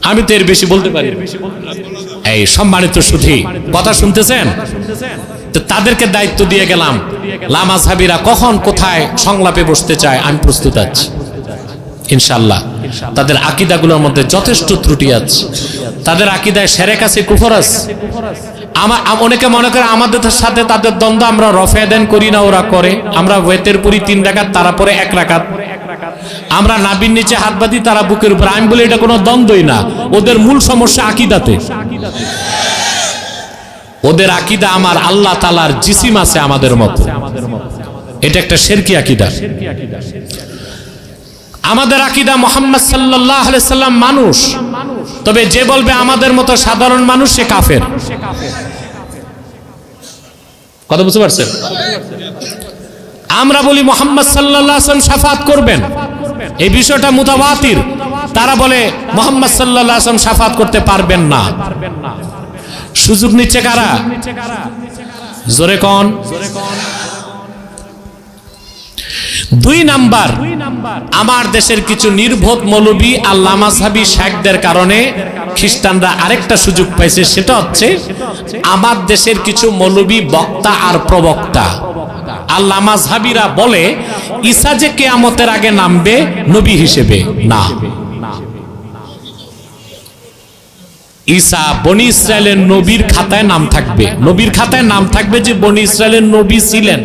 আমি তো এর বেশি বলতে পারি। এই সম্মানিত সুধী, কথা শুনতেছেন? তো তাদেরকে দায়িত্ব দিয়ে গেলাম, লামাযহাবীরা কখন কোথায় সংলাপে বসতে চায় আমি প্রস্তুত আছি ইনশাআল্লাহ। তাদের আকীদাগুলোর মধ্যে যথেষ্ট ত্রুটি আছে, তাদের আকীদায় শিরক আছে, কুফর আছে। অনেকে মনে করে আমাদের সাথে তাদের দ্বন্দ্ব, আমরা রফে দেন করি না, ওরা করে। আমরা ওয়েতের পড়ি 3 রাকাত, তারা পড়ে 1 রাকাত। আমরা নাবির নিচে হাত বাঁধি, তারা বুকের উপর। আমি বলি এটা কোনো দ্বন্দ্বই না, ওদের মূল সমস্যা আকীদাতে। ওদের আকীদা আমার আল্লাহ তাআলার জিসিম আছে আমাদের মতো, এটা একটা শিরকি আকীদা। আমাদের আকীদা মুহাম্মদ সাল্লাল্লাহু আলাইহি সাল্লাম মানুষ, তবে যে বলবে আমাদের মতো সাধারণ মানুষ, সে কাফের। কথা বুঝতে পারছেন? আমরা বলি মুহাম্মদ সাল্লাল্লাহু আলাইহি ওয়াসাল্লাম শাফাত করবেন, এই বিষয়টা মুতাওয়াতির। তারা বলে মুহাম্মদ সাল্লাল্লাহু আলাইহি ওয়াসাল্লাম শাফাত করতে পারবেন না। সুযোগ নিচ্ছে কারা? জোরে কোন? 2 নাম্বার, আমার দেশের কিছু নির্বোধ মৌলবী আর লামাযহাবী শাইখদের কারণে খ্রিস্টানরা আরেকটা সুযোগ পাইছে, সেটা হচ্ছে আমার দেশের কিছু মৌলবী বক্তা আর প্রবক্তা আর লামাযহাবীরা বলে ঈসা যে কিয়ামতের আগে নামবে নবী হিসেবে না। ঈসা বনি ইসরায়েলের নবীর খাতায় নাম থাকবে, নবীর খাতায় নাম থাকবে যে বনি ইসরায়েলের নবী ছিলেন।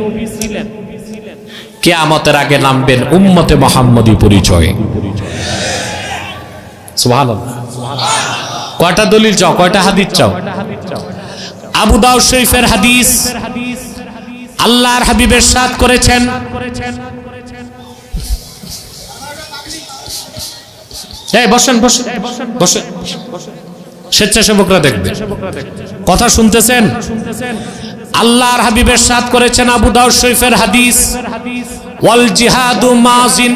কিয়ামতের আগে নামবেন উম্মতে মুহাম্মদী পরিচয়। সুবহানাল্লাহ। কয়টা দলিল চাও, কয়টা হাদিস চাও? আবু দাউদ শরীফের হাদিস, আল্লাহর হাবিব ইরশাদ করেছেন, এই বসেন বসেন বসেন, স্বেচ্ছাসেবকরা দেখবে, কথা শুনতেছেন? আল্লাহর হাবিব ইরশাদ করেছেন, আবু দাউদ শরীফের হাদিস, ওয়াল জিহাদু মাজিন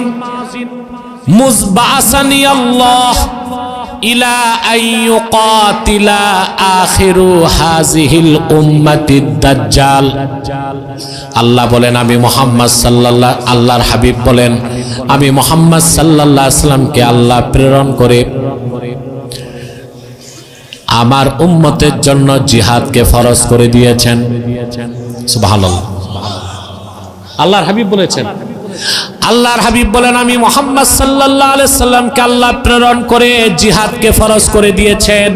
মুজবাসানি আল্লাহ ইলা আইয়ুকাতিলা আখিরু হাযিহিল উম্মাতিদ দাজ্জাল। আল্লাহ বলেন, আমি মুহাম্মদ সাল্লাল্লাহু, আল্লাহর হাবিব বলেন, আমি মুহাম্মদ সাল্লাল্লাহু আলাইহি সাল্লামকে আল্লাহ প্রেরণ করে আমার উম্মতের জন্য জিহাদকে ফরজ করে দিয়েছেন। সুবহানাল্লাহ। আল্লাহর হাবিব বলেছেন, আল্লাহর হাবিব বলেন, আমি মুহাম্মদ সাল্লাল্লাহু আলাইহি সাল্লামকে আল্লাহ প্রেরণ করে জিহাদকে ফরজ করে দিয়েছেন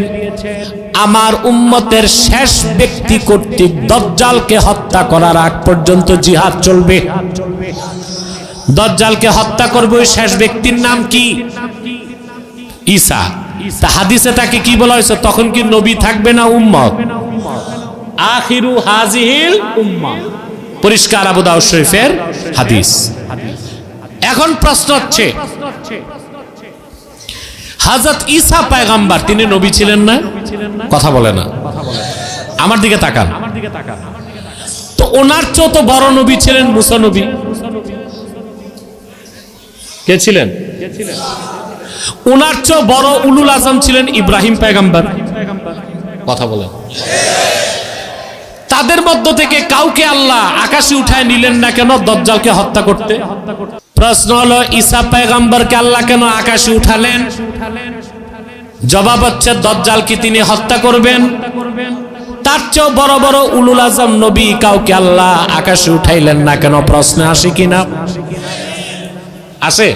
আমার উম্মতের শেষ ব্যক্তি কর্তৃক দাজ্জালকে হত্যা করার আগ পর্যন্ত জিহাদ চলবে। দাজ্জালকে হত্যা করবে ওই শেষ ব্যক্তির নাম কি? ঈসা। তা হাদিসে তাকে কি বলা হয়েছে? তখন কি নবী থাকবে না উম্মত? আখিরু হাযিহিল উম্মাহ। পরিষ্কার আবু দাউদ শরীফের হাদিস। এখন প্রশ্ন হচ্ছে, হযরত ঈসা পয়গম্বর, তিনি নবী ছিলেন না? কথা বলে না, আমার দিকে তাকান। তো ওনার চেয়ে তো বড় নবী ছিলেন মুসা নবী। কে ছিলেন? ওনার চেয়ে বড় উলুল আজম ছিলেন ইব্রাহিম পয়গম্বর। কথা বলেন। তাদের মধ্য থেকে কাউকে আল্লাহ আকাশে উঠায় নিলেন না কেন দাজ্জালকে হত্যা করতে? প্রশ্ন হলো, ঈসা পয়গম্বরকে আল্লাহ কেন আকাশে উঠালেন? জবাব হচ্ছে, দাজ্জালকে তিনি হত্যা করবেন। তার চেয়েও বড় বড় উলুল আজম নবী কাউকে আল্লাহ আকাশে উঠাইলেন না কেন? প্রশ্ন আসে কিনা? আসে।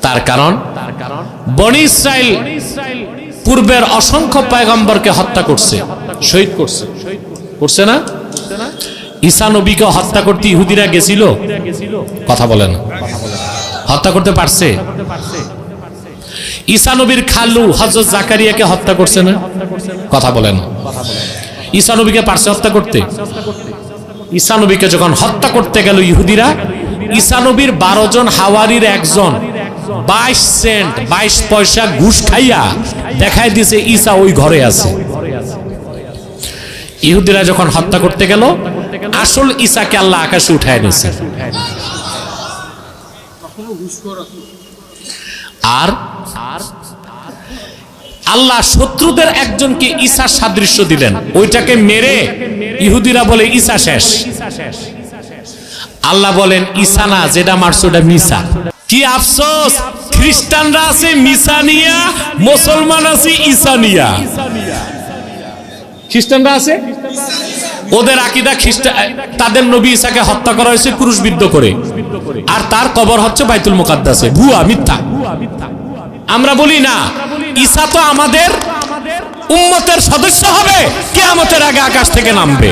তার কারণ বনি ইসরাইল পূর্বের অসংখ্য পয়গম্বরকে হত্যা করছে, শহীদ করছে, করছে না? ঈসা নবীকে হত্যা করতে ইহুদিরা গেছিল? কথা বলেন। হত্যা করতে পারছে? ঈসা নবীর খালু হযরত জাকারিয়াকে হত্যা করছে না? কথা বলেন। ঈসা নবীকে পারছে হত্যা করতে? ঈসা নবীকে যখন হত্যা করতে গেল ইহুদিরা, ঈসা নবীর 12 জন হাওয়ারির একজন 22 সেন্ট 22 পয়সা ঘুষ খাইয়া দেখাই দিয়েছে ঈসা ওই ঘরে আছে। ইহুদিরা যখন হত্যা করতে গেল, আসল ঈসাকে আল্লাহ আকাশে উঠায় নিয়েছে। আর আল্লাহ শত্রুদের একজনকে ঈসার সাদৃশ্য দিলেন, ওইটাকে মেরে ইহুদিরা বলে ঈসা শেষ। আল্লাহ বলেন, ঈসা না, যেটা মারছো ওটা মিসা। কি আফসোস, খ্রিস্টানরা আছে মিসা নিয়া, মুসলমান আছে ঈসা নিয়া। খ্রিস্টানরা আছে, ওদের আকীদা খ্রিস্টান, তাদের নবী ঈসাকে হত্যা করা হয়েছে ক্রুশবিদ্ধ করে, আর তার কবর হচ্ছে বাইতুল মুকাদ্দাসে। ভুয়া, মিথ্যা। আমরা বলি না, ঈসা তো আমাদের উম্মতের সদস্য হবে, কিয়ামতের আগে আকাশ থেকে নামবে।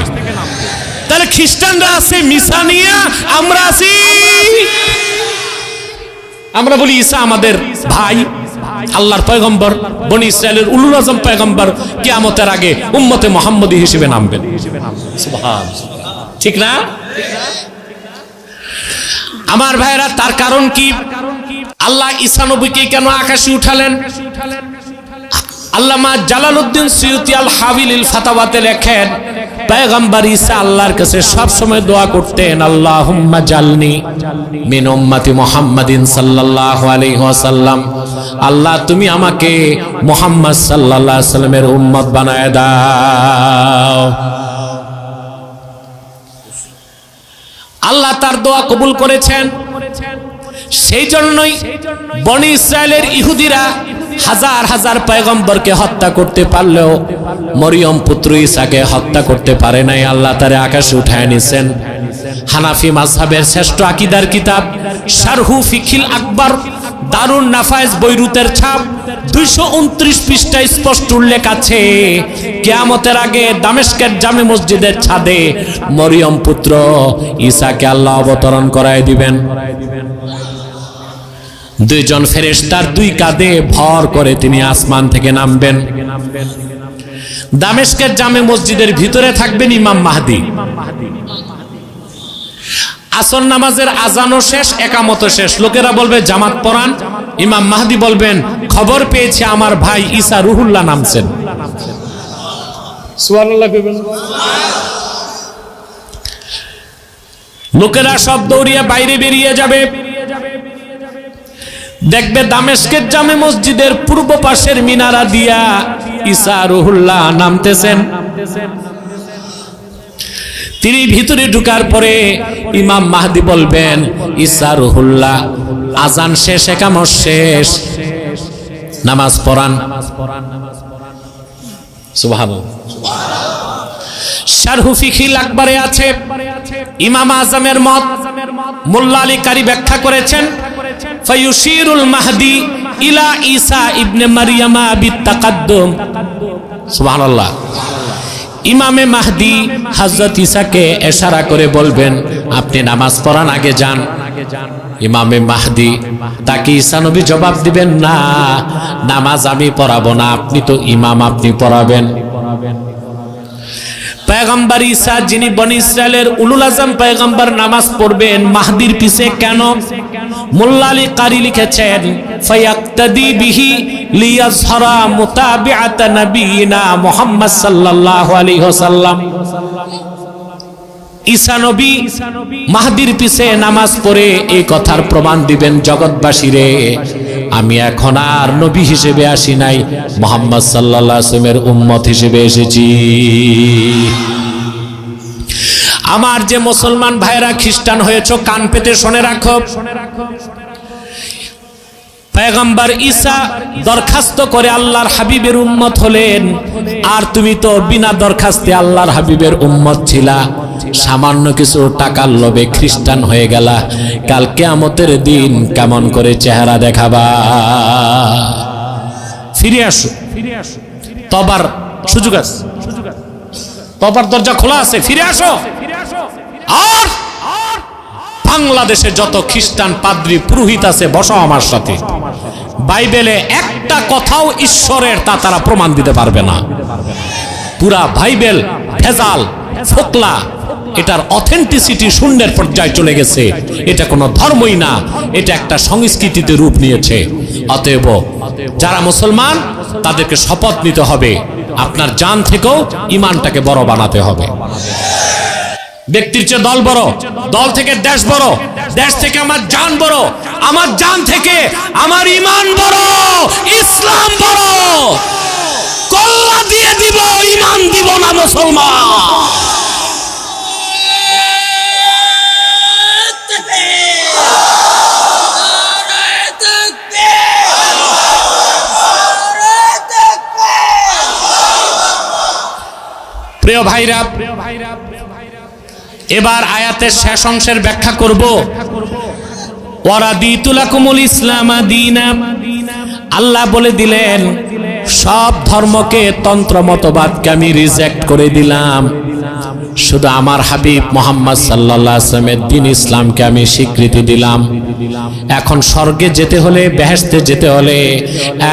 তাহলে খ্রিস্টানরা আছে মিসা নিয়া, আমরা আছি, আমরা বলি ঈসা আমাদের ভাই, আল্লাহর পয়গম্বর, বনি ইসরাইলের উলুল আজম পয়গম্বর, কিয়ামতের আগে উম্মতে মুহাম্মদী হিসেবে নামবেন। সুবহানাল্লাহ। ঠিক না? আমার ভাইরা, তার কারণ কি? আল্লাহ ঈসা নবীকে কেন আকাশে উঠালেন? আল্লামা জালালউদ্দিন সুয়ুতী আল হাবিলিল ফাতাওয়াতে লেখেন, পয়গম্বর ঈসা আল্লাহর কাছে সব সময় দোয়া করতেন, আল্লাহুম্মা জালনি মিন উম্মতি মুহাম্মাদিন সাল্লাল্লাহু আলাইহি ওয়াসাল্লাম। আল্লাহ, তুমি আমাকে মুহাম্মদ সাল্লাল্লাহু আলাইহি ওয়াসাল্লামের উম্মত বানায় দাও। আল্লাহ তার দোয়া কবুল করেছেন। সেই জন্যই বনি ইসরায়েলের ইহুদিরা হাজার হাজার পয়গম্বরকে হত্যা করতে পারলেও মরিয়ম পুত্র ঈসাকে হত্যা করতে পারে নাই। আল্লাহ তারে আকাশে উঠায় নিছেন। হানাফি মাযহাবের শ্রেষ্ঠ আকীদার কিতাব শারহু ফিকিল আকবর দারুন নাফায়েজ বৈরুতের ছাপ 229 পৃষ্ঠায় স্পষ্ট উল্লেখ আছে, কিয়ামতের আগে দামেস্কের জামে মসজিদের ছাদে মরিয়ম পুত্র ঈসাকে আল্লাহ অবতরণ করায় দিবেন। দুইজন ফেরেশতার দুই কাঁধে ভর করে তিনি আসমান থেকে নামবেন। দামেস্কের জামে মসজিদের ভিতরে থাকবেন ইমাম মাহদি। আসর নামাজের আজানও শেষ, একামতও শেষ। লোকেরা বলবে জামাত পড়ান। ইমাম মাহদি বলবেন খবর পেয়েছে আমার ভাই ঈসা রুহুল্লাহ নামছেন। সুবহানাল্লাহ কইবেন। লোকেরা সব দৌড়িয়ে বাইরে বেরিয়ে যাবে, দেখবে দামেস্কের জামে মসজিদের পূর্ব পাশের মিনারা দিয়া ঈসা রুহুল্লাহ নামতেছেন। তিনি ভিতরে ঢুকার পরে ইমাম মাহদি বলবেন ঈসা রুহুল্লাহ আজান শেষ, একামত শেষ, নামাজ পড়ান। সুবহানাল্লাহ। শারহু ফিখিল আকবরে আছে ইমাম আজমের মত, মোল্লা আলী কারি ব্যাখ্যা করেছেন ফায়ুশিরুল মাহদি ইলা ঈসা ইবনে মারইয়ামা বিতাকাদ্দুম। সুবহানাল্লাহ। ইমামে মাহদি হযরত ঈসাকে ইশারা করে বলবেন আপনি নামাজ পড়ান, আগে যান। ইমামে মাহদি তাকে ঈসা নবী জবাব দিবেন না, নামাজ আমি পড়াবো না, আপনি তো ইমাম, আপনি পড়াবেন। পয়গম্বর ঈসা যিনি বনি ইসরাইলের উলুল আজম পয়গম্বর নামাজ পড়বেন মাহদির পিছে কেন? মোল্লা আলী কারি লিখেছেন ফায়াক্তাদি বিহি লিয়াজহারা মুতাবিআত নবিয়িনা মুহাম্মদ সাল্লাল্লাহু আলাইহি ওয়াসাল্লাম। ঈসা নবী মাহদির পিছে নামাজ পড়ে এই কথার প্রমাণ দিবেন জগৎবাসীরে আমি এখন আর নবী হিসেবে আসি নাই, মুহাম্মদ সাল্লাল্লাহু আলাইহি ওয়াসাল্লামের উম্মত হিসেবে এসেছি। আমার যে মুসলমান ভাইরা খ্রিস্টান হয়েছে কান পেতে শুনে রাখো, পয়গম্বর ঈসা দরখাস্ত করে আল্লাহর হাবিবের উম্মত হলেন, আর তুমি তো বিনা দরখাস্তে আল্লাহর হাবিবের উম্মত ছিলা, সামান্য কিছু টাকার লোভে খ্রিস্টান হয়ে গেলা, কাল কিয়ামতের দিন কেমন করে চেহারা দেখাবা? ফিরে আসো, তবার সুযোগ আছে, তবার দরজা খোলা আছে, ফিরে আসো। আর বাংলাদেশে যত খ্রিস্টান পাদ্রী পুরোহিত আছে বসো আমার সাথে, বাইবেলে একটা কথাও ঈশ্বরের তা তারা প্রমাণ দিতে পারবে না। পুরা বাইবেল ভেজাল, ফোকলা, এটার অথেন্টিসিটি শূন্যের পর্যায়ে চলে গেছে। এটা কোনো ধর্মই না, এটা একটা সংস্কৃতিতে রূপ নিয়েছে। অতএব যারা মুসলমান তাদেরকে শপথ নিতে হবে, আপনার জান থেকেও ইমানটাকে বড় বানাতে হবে। ব্যক্তির চেয়ে দল বড়, দল থেকে দেশ বড়, দেশ থেকে আমার জান বড়, আমার জান থেকে আমার ইমান বড়, ইসলাম বড়। কল্লা দিয়ে দিব, ইমান দিব না মুসলমান। প্রিয় ভাইরা, এবার আয়াতের শেষ অংশের ব্যাখ্যা করব। ওয়ারাদিতু লাকুমুল ইসলামা দীনা, আল্লাহ বলে দিলেন সব ধর্মকে, তন্ত্র মতবাদকে আমি রিজেক্ট করে দিলাম, শুধু আমার হাবিব মুহাম্মদ সাল্লাল্লাহু আলাইহি ওয়াসাল্লামের দ্বীন ইসলামকে আমি স্বীকৃতি দিলাম। এখন স্বর্গে যেতে হলে, বেহেশতে যেতে হলে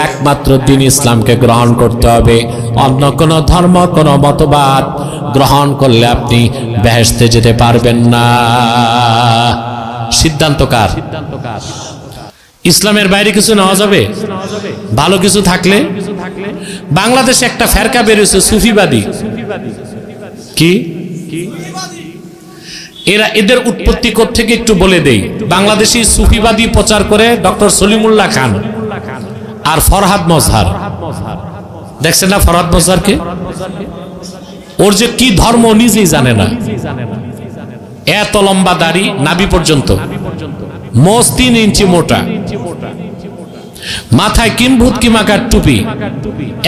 একমাত্র দ্বীন ইসলামকে গ্রহণ করতে হবে। অন্য কোন ধর্ম, কোন মতবাদ গ্রহণ করলে আপনি বেহেশতে যেতে পারবেন না। সিদ্ধান্ত কার? ইসলামের বাইরে কিছু নেওয়া যাবে? ভালো কিছু থাকলে? বাংলাদেশে একটা ফেরকা বেরিয়েছে সুফিবাদী। কি এরা, এদের উৎপত্তি কোত্থেকে একটু বলে দেই। বাংলাদেশি সুফিবাদী প্রচার করে ডক্টর সলিমুল্লাহ খান আর ফরহাদ মজহার। দেখছেন না ফরহাদ মজহারকে? ওর যে কি ধর্ম নিজেই জানে না। এত লম্বা দাড়ি নাভি পর্যন্ত, মোজ 3 ইঞ্চি মোটা, মাথায় কিম্ভূত কিমাকার টুপি,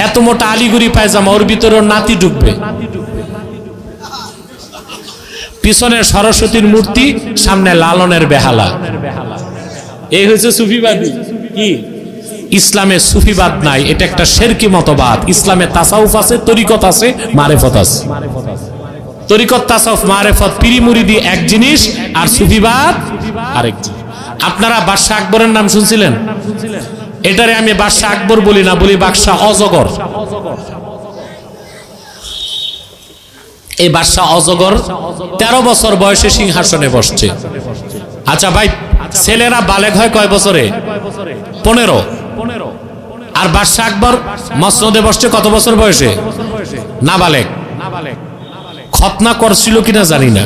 এত মোটা আলিগুড়ি পায়জামা, ওর ভিতরে নাতি ঢুকবে, পিছনে সরস্বতীর মূর্তি, সামনে লালনের বেহালা। এই হয়েছে সুফিবাদী। কি? ইসলামে সুফিবাদ নাই, এটা একটা শিরকি মতবাদ। ইসলামে তাসাউফ আছে, তরিকত আছে, মারেফত আছে। তরিকত, তাসাউফ, মারেফত, পীরি মুরিদি এক জিনিস, আর সুফিবাদ আরেক জিনিস। আপনারা বাদশাহ আকবরের নাম শুনছিলেন? এটারে আমি বাদশাহ আকবর বলি না, বলি বাদশাহ অজগর। এই বাদশাহ অজগর 13 বছর বয়সে সিংহাসনে বসছে। আচ্ছা ভাই, ছেলেরা বালেগ হয় কয় বছরে? 15। আর বাদশাহ আকবর মসনদে বসছে কত বছর বয়সে? না বালেগ। খতনা করছিল কিনা জানি না।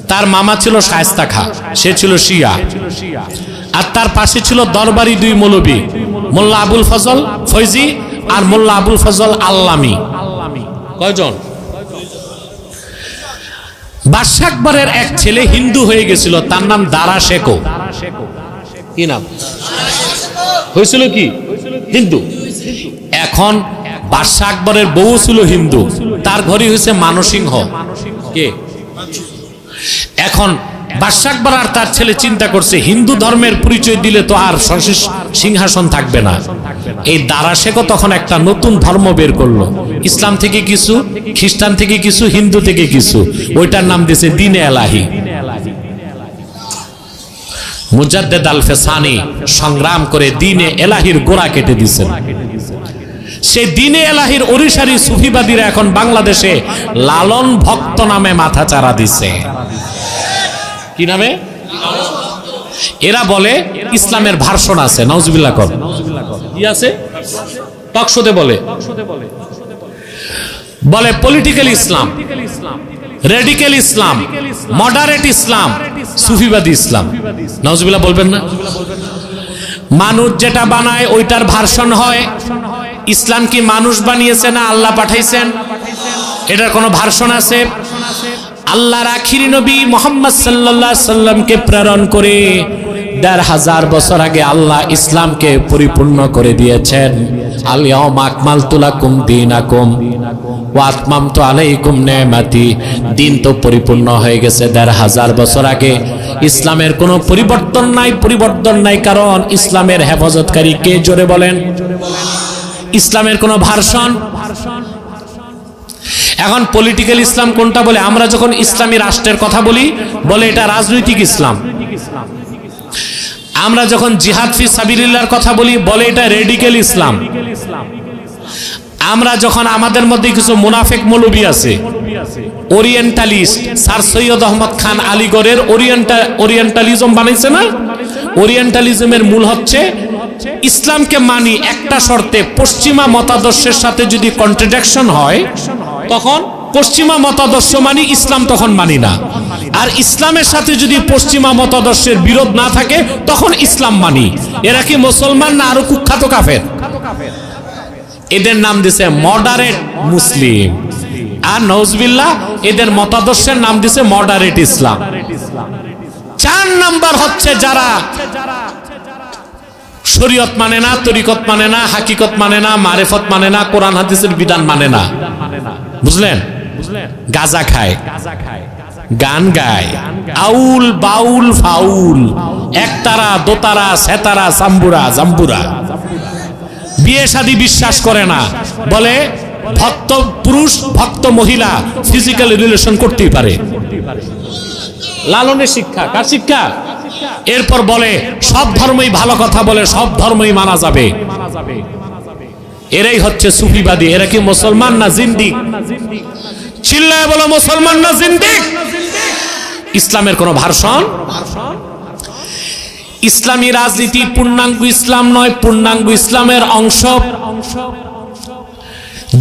তার মামা ছিল শায়েস্তা খাঁ, সে ছিল শিয়া। আর তার পাশে ছিল দরবারি 2 মৌলবী, মোল্লা আবুল ফজল ফৈজি আর মোল্লা আবুল ফজল আল্লামি। কয়জন? বাদশাহ আকবরের এক ছেলে হিন্দু হয়ে গেছিল, তার নাম দারা শেখো। কি নাম হয়েছিল? কি হিন্দু। এখন বাদশাহ আকবরের বউ ছিল হিন্দু, তার ঘরে হয়েছে মানসিংহ। কে? এখন বাদশাহ আকবর আর তার ছেলে চিন্তা করছে হিন্দু ধর্মের পরিচয় দিলে তো আর সিংহাসন থাকবে না। এই দারা শেখো তখন একটা নতুন ধর্ম বের করলো, ইসলাম থেকে কিছু, খ্রিস্টান থেকে কিছু, হিন্দু থেকে কিছু। ওইটার নাম দিয়েছে দ্বীনে এলাহি। মুজাদ্দেদ আল ফেসানি সংগ্রাম করে দ্বীনে এলাহির গোড়া কেটে দিয়েছেন। সেই দ্বীনে এলাহির অরিশারি সুফিবাদীরা এখন বাংলাদেশে লালন ভক্ত নামে মাথা চারা দিছে। কি নামে? এরা বলে ইসলামের ভার্সন আছে। নাউজুবিল্লাহ কর। কি আছে? টকশোতে বলে পলিটিক্যাল ইসলাম, রেডিক্যাল ইসলাম, মডারেট ইসলাম, সুফিবাদী ইসলাম। নাউজুবিল্লাহ বলবেন না? মানুষ যেটা বানায় ওইটার ভার্সন হয়। ইসলাম কি মানুষ বানিয়েছে না আল্লাহ পাঠাইছেন? এটার কোনো ভার্সন আছে? আল্লাহর আখিরি নবী মুহাম্মদ সাল্লাল্লাহু আলাইহি সাল্লামকে প্রেরণ করে ১৫০০ বছর আগে আল্লাহ ইসলামকে পরিপূর্ণ করে দিয়েছেন। আল ইয়াউমা আকমালতু লাকুম দীনাকুম ওয়া আতমামতু আলাইকুম নি'মাতি। দিন তো পরিপূর্ণ হয়ে গেছে ১৫০০ বছর আগে। ইসলামের কোনো পরিবর্তন নাই, কারণ ইসলামের হেফাজতকারী কে? জোরে বলেন। ইসলামের কোনো ভার্সন? এখন পলিটিক্যাল ইসলাম কোনটা বলে? আমরা যখন ইসলামী রাষ্ট্রের কথা বলি, বলে এটা রাজনৈতিক ইসলাম। আমরা যখন জিহাদ ফি সাবিলিল্লাহর কথা বলি, বলে এটা রেডিক্যাল ইসলাম। আমরা যখন আমাদের মধ্যে কিছু মুনাফিক মৌলবী আছে, orientalist, sir Syed Ahmad Khan আলীগড়ের Orientalism বানাইছে না? ওরিয়েন্টালিজমের মূল হচ্ছে ইসলামকে মানি একটা শর্তে, পশ্চিমা মতাদর্শের সাথে যদি কন্ট্রাডিকশন হয় তখন পশ্চিমা মতাদর্শ মানি, ইসলাম তখন মানি না। আর ইসলামের সাথে যদি পশ্চিমা মতাদর্শের বিরোধ না থাকে তখন ইসলাম মানি। এরা কি মুসলমান না আরো কুখ্যাত কাফের? এদের নাম দিছে মডারেট মুসলিম। আর নওজবিল্লাহ এদের মতাদর্শের নাম দিছে মডারেট ইসলাম। 4 নাম্বার হচ্ছে যারা শরীয়ত মানে না, তরিকত মানে না, হাকিকত মানে না, মারেফত মানে না, কোরআন হাদিসের বিধান মানে না। বুঝলেন? গাঁজা খায়, গান গায়, আউল বাউল ফাউল, একতারা, দোতারা, সেতারা, সাম্বুরা, জাম্বুরা। বিয়ে শাদী বিশ্বাস করে না, বলে ভক্ত পুরুষ ভক্ত মহিলা ফিজিক্যাল রিলেশন করতেই পারে। লালনের শিক্ষা। কার শিক্ষা? এরপর বলে সব ধর্মই ভালো কথা বলে, সব ধর্মই মানা যাবে। এরাই হচ্ছে সুফিবাদী। এরা কি মুসলমান না জিন্দিক? চিল্লায় বলো মুসলমান না জিন্দিক? ইসলামের কোন ভার্সন? ইসলামী রাজনীতি পূর্ণাঙ্গ ইসলাম নয়, পূর্ণাঙ্গ ইসলামের অংশ।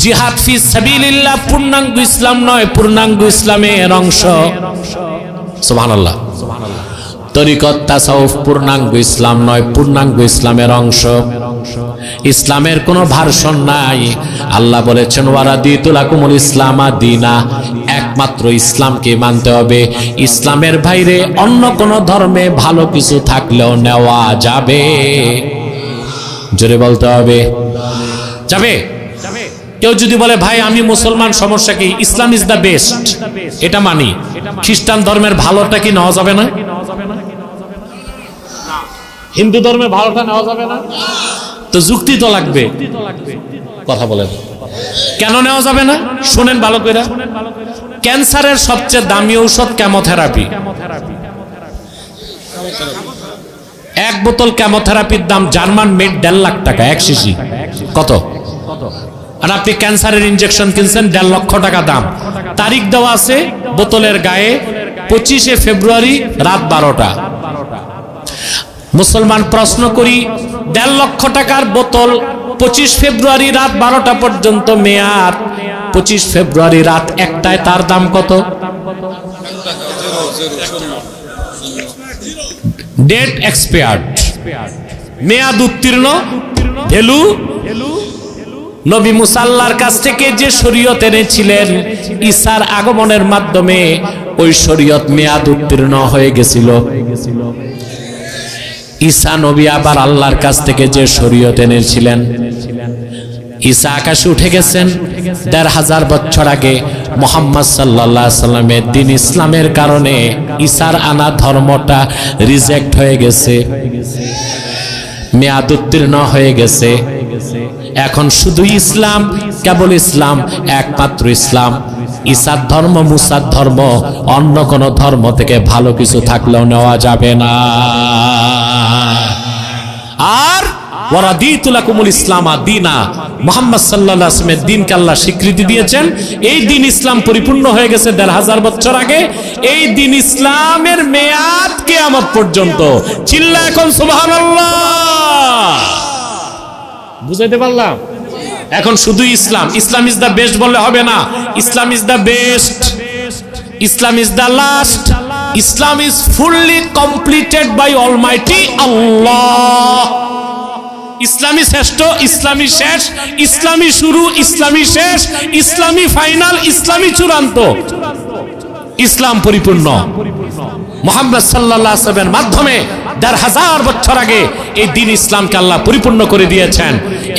জিহাদ ফি সাবিলিল্লাহ পূর্ণাঙ্গ ইসলাম নয়, পূর্ণাঙ্গ ইসলামের অংশ। সুবহানাল্লাহ। তরিকত তাসাউফ পূর্ণাঙ্গ ইসলাম নয়, পূর্ণাঙ্গ ইসলামের অংশ। ইসলামের কোনো ভার্সন নাই। আল্লাহ বলেছেন ওয়ারাদিতু লাকুমুল ইসলামা দীনা, একমাত্র ইসলামকে মানতে হবে। ইসলামের বাইরে অন্য কোন ধর্মে ভালো কিছু থাকলেও নেওয়া যাবে। জোরে বলতে হবে, যাবে। কেউ যদি বলে ভাই আমি মুসলমান, সমস্যা কি? ইসলাম ইজ দ্য বেস্ট, এটা মানি। খ্রিস্টান ধর্মের ভালোটা কি নেওয়া যাবে না? হিন্দু ধর্মের ভালোটা নেওয়া যাবে না? তো যুক্তি তো লাগবে। কথা বলেন, কেন নেওয়া যাবে না? শুনেন ভালো করে। ক্যান্সারের সবচেয়ে দামি ঔষধ কেমোথেরাপি। 1 বোতল কেমোথেরাপির দাম জার্মান মেড 1.5 লাখ টাকা, 1 শিশি। কত? আর আপনি ক্যান্সারের ইনজেকশন কিনছেন 1.5 লক্ষ টাকা দাম, তারিখ দেওয়া আছে বোতলের গায়ে 25শে ফেব্রুয়ারি রাত 12টা। মুসলমান প্রশ্ন করি, 1.5 লক্ষ টাকার বোতল 25 ফেব্রুয়ারি রাত 12টা পর্যন্ত মেয়াদ, 25 ফেব্রুয়ারি রাত 1টায় তার দাম কত? ডেট এক্সপায়ার্ড, মেয়াদ উত্তীর্ণ, ভ্যালু। নবী মুসা আল্লাহর কাছ থেকে যে শরীয়ত এনেছিলেন ঈসার আগমনের মাধ্যমে ওই শরীয়ত মেয়াদ উত্তীর্ণ হয়ে গেছিল। ঈসা নবী আবার আল্লাহর কাছ থেকে যে শরীয়ত এনেছিলেন, ঈসা আকাশে উঠে গেছেন 1500 বছর আগে। মুহাম্মদ সাল্লাল্লাহু আলাইহি সাল্লামের দ্বীন ইসলামের কারণে ঈসার আনা ধর্মটা রিজেক্ট হয়ে গেছে, মেয়াদ উত্তীর্ণ হয়ে গেছে। এখন শুধু ইসলাম, কেবল ইসলাম, একমাত্র ইসলাম। ঈসার ধর্ম, মুসার ধর্ম, অন্য কোন ধর্ম থেকে ভালো কিছু থাকলেও নেওয়া যাবে না। আর ওয়ারাদিতু লাকুমুল ইসলাম দীনা, মুহাম্মদ সাল্লাল্লাহু আলাইহি ওয়াসাল্লামের দ্বীনকে আল্লাহ স্বীকৃতি দিয়েছেন। এই দ্বীন ইসলাম পরিপূর্ণ হয়ে গেছে 1500 বছর আগে। এই দ্বীন ইসলামের মেয়াদ কিয়ামত পর্যন্ত। চিল্লা এখন সুবহানাল্লাহ। বুঝাইতে পারলাম? এখন শুধু ইসলাম, ইসলাম ইজ দ্য বেস্ট বললে হবে না। Islam is the best, Islam is the last, Islam is fully completed by almighty Allah. ইসলামী শ্রেষ্ঠ, ইসলামী শেষ, ইসলামী শুরু, ইসলামী শেষ, ইসলামী ফাইনাল, ইসলামী চূড়ান্ত। ইসলাম পরিপূর্ণ। মুহাম্মদ সাল্লাল্লাহু আলাইহি ওয়াসাল্লামের মাধ্যমে 1500 বছর আগে এই দ্বীন ইসলামকে আল্লাহ পরিপূর্ণ করে দিয়েছেন।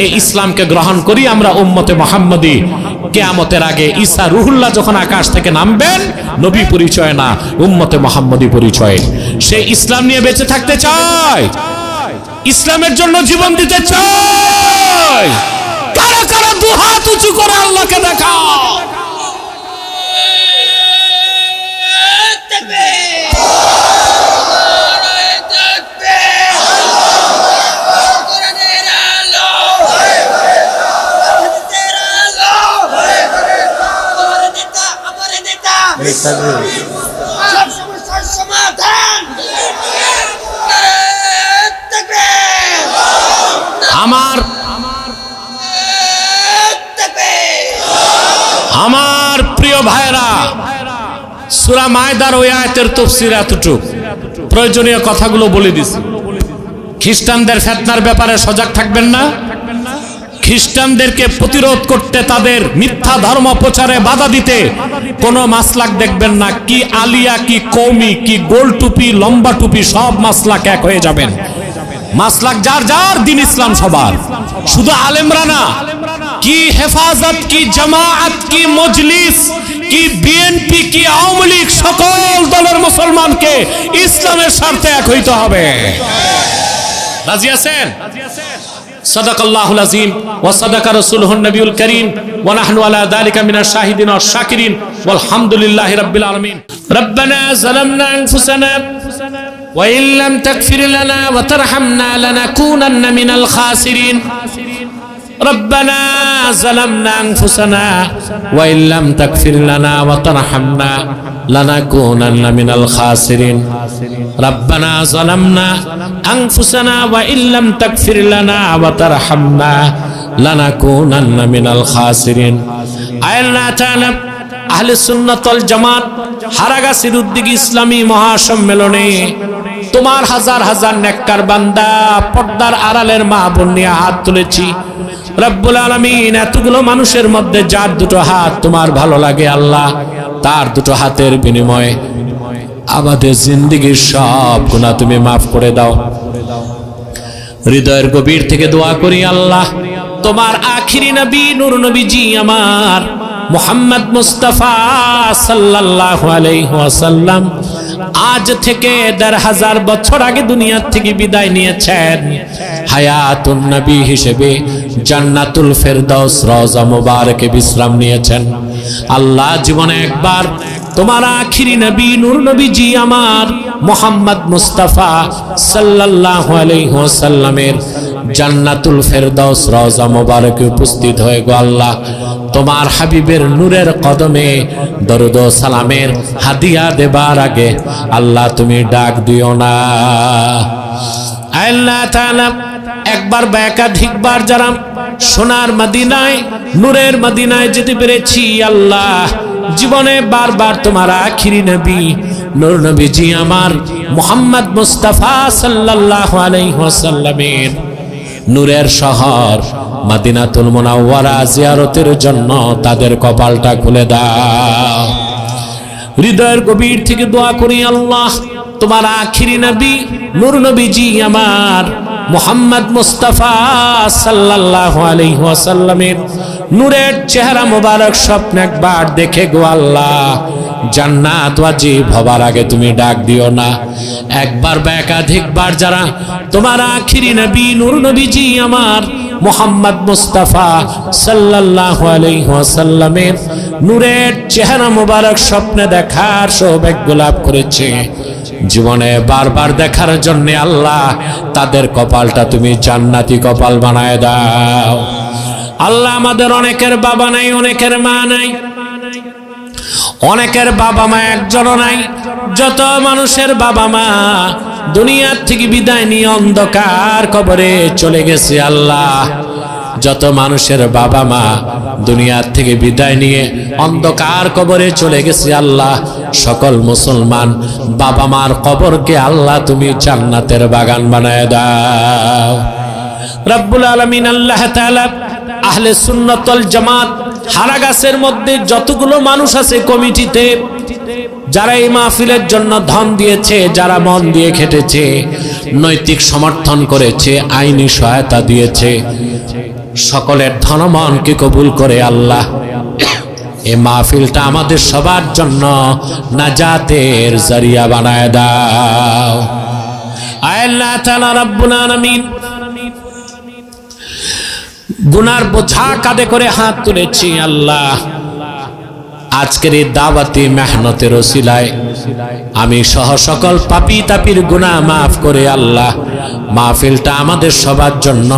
এই ইসলামকে গ্রহণ করি আমরা উম্মতে মুহাম্মদী। কিয়ামতের আগে ঈসা রুহুল্লাহ যখন আকাশ থেকে নামবেন, নবী পরিচয় না, উম্মতে মুহাম্মদী পরিচয়। সে ইসলাম নিয়ে বেঁচে থাকতে চায়, ইসলামের জন্য জীবন দিতে চায়। কারা কারা দুহাত উঁচু করে আল্লাহকে দেখাও। আমার প্রিয় ভাইরা, সূরা মায়দার ওই আয়াতের তাফসীর এতটুক, প্রয়োজনীয় কথাগুলো বলে দিছি। খ্রিস্টানদের ফিতনার ব্যাপারে সজাগ থাকবেন না। খ্রিস্টানদেরকে প্রতিরোধ করতে, তাদের মিথ্যা ধর্ম প্রচারে বাধা দিতে কোনো মাসলাক দেখবেন না। কি আলিয়া, কি কওমি, কি গোল টুপি, লম্বা টুপি, সব মাসলাক এক হয়ে যাবেন। মাসলাক যার যার, দ্বীন ইসলাম সবার, শুধু আলেমরা না। কি হেফাজত, কি জামায়াত, কি মজলিস, কি বিএনপি, কি আওয়ামী লীগ, সকল দলের মুসলমানকে ইসলামের স্বার্থে এক হইতে হবে। রাজি আছেন? সাদাকাল্লাহুল আযীম ওয়া সাদাকা রাসূলুহুন নবিয়ুল কারীম ওয়া নাহনু আলা যালিকা মিনাশ শাহিদিন ওয়াশ শাকিরিন ওয়াল হামদুলিল্লাহি রাব্বিল আলামিন। রব্বানা যালামনা আনফুসানা ওয়া ইন লাম তাগফির লানা ওয়া তারহামনা লানাকুনান্না মিনাল খাসিরিন। ربنا ظلمنا أنفسنا وإن لم تغفر لنا وترحمنا لنكونن من الخاسرين. ربنا ظلمنا أنفسنا وإن لم تغفر لنا وترحمنا لنكونن من الخاسرين. আল্লাহ তাআলা আহলে সুন্নাত ওয়াল জামাত হারাগাছির উদ্যোগে ইসলামী মহাসম্মেলনে তোমার হাজার হাজার নেককার বান্দা, পর্দার আড়ালের মা বোন নিয়ে হাত তুলেছি। রব্বুল আলামিন, এতগুলো মানুষের মধ্যে যার দুটো হাত তোমার ভালো লাগে আল্লাহ, তার দুটো হাতের বিনিময়ে আমাদের জিন্দেগীর সব গুনাহ তুমি মাফ করে দাও। হৃদয়ের গভীর থেকে দোয়া করি আল্লাহ, তোমার আখিরি নবী নূর নবীজি আমার মুহাম্মদ মুস্তাফা সাল্লাল্লাহু আলাইহি ওয়াসাল্লাম আজ থেকে 1500 বছর আগে দুনিয়া থেকে বিদায় নিয়েছেন। হায়াতুন নবী হিসেবে জান্নাতুল ফেরদাউস রওজা মুবারকে বিশ্রাম নিয়েছেন। আল্লাহ, জীবনে একবার তোমার আখিরি নবী নূর নবীজি আমার মুহাম্মদ মুস্তাফা সাল্লাল্লাহু আলাইহি ওয়াসাল্লামের জান্নাতুল ফেরদাউস রওজা মোবারকে উপস্থিত হয়ে গো আল্লাহ তোমার হাবিবের নূরের কদমে দরুদ ও সালামের হাদিয়া দেবার আগে আল্লাহ তুমি ডাক দিও না। আল্লাহ তাআলা একবার বা একাধিকবার যারা সোনার মদিনায় নূরের মদিনায় যেতে পেরেছি আল্লাহ, জীবনে বারবার তোমার আখিরি নবী নূর নবীজি আমার মুহাম্মদ মুস্তাফা সাল্লাল্লাহু আলাইহি ওয়াসাল্লামের নূরের শহর মদিনাতুল মুনাওয়ারা জিয়ারতের জন্য তাদের কপালটা খুলে দাও। হৃদয়ের গভীর থেকে দোয়া করি আল্লাহ তোমার আখিরি নবী নূর নবীজি আমার মুহাম্মদ মুস্তাফা সাল্লাল্লাহু আলাইহি ওয়াসাল্লামের নূরের চেহারা মোবারক স্বপ্ন একবার দেখে গো আল্লাহ জান্নাত ওয়াজিব হবার আগে তুমি ডাক দিও না। একবার বা একাধিকবার যারা তোমার আখিরি নবী নূর নবীজি আমার মুহাম্মদ মুস্তাফা সাল্লাল্লাহু আলাইহি ওয়াসাল্লামের নূরের চেহারা মোবারক স্বপ্নে দেখার সৌভাগ্য লাভ করেছে, জীবনে বারবার দেখার জন্য আল্লাহ তাদের কপালটা তুমি জান্নাতি কপাল বানায় দাও। আল্লাহ আমাদের অনেকের বাবা নাই, অনেকের মা নাই, অনেকের বাবা মা একজনও নাই। যত মানুষের বাবা মা দুনিয়ার থেকে বিদায় নিয়ে অন্ধকার কবরে চলে গেছে আল্লাহ, যত মানুষের বাবা মা দুনিয়ার থেকে বিদায় নিয়ে অন্ধকার কবরে চলে গেছে আল্লাহ, সকল মুসলমান বাবা মার কবরকে আল্লাহ তুমি জান্নাতের বাগান বানায় দাও। রব্বুল আলামিন আল্লাহ তাআলা আহলে সুন্নাত ওয়াল জামাত হারাগাছের মধ্যে যতগুলো মানুষ আছে কমিটিতে, যারা এই মাহফিলের জন্য ধন দিয়েছে, যারা মন দিয়ে খেটেছে, নৈতিক সমর্থন করেছে, আইনি সহায়তা দিয়েছে, সকলের ধনমনকে কবুল করে আল্লাহ এই মাহফিলটা আমাদের সবার জন্য নাজাতের জরিয়া বানায় দাও। আল্লাহ তাআলা রব্বুল আলামিন গুনার বোঝা কাঁধে করে হাত তুলেছি আল্লাহ, আজকের এই দাওয়াতি মেহনতের ওসিলায় আমি সহ সকল পাপী তাপির গুনাহ মাফ করে আল্লাহ মাহফিলটা আমাদের সবার জন্য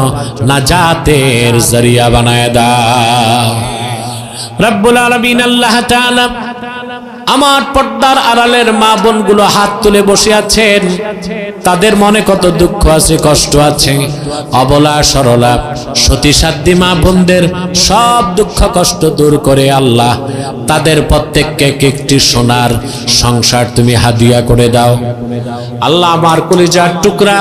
নাজাতের জরিয়া বানায় দাও। রব্বুল আলামিন আল্লাহ তাআলা আমার পর্দার আড়ালের মা বোনগুলো হাত তুলে বসে আছেন, তাদের মনে কত দুঃখ আছে, কষ্ট আছে, অবলা সরলা সতী সাধ্যী মা বোনদের সব দুঃখ কষ্ট দূর করে আল্লাহ তাদের প্রত্যেককে একটি সোনার সংসার তুমি হাদিয়া করে দাও। আল্লাহ আমার কলিজার টুকরা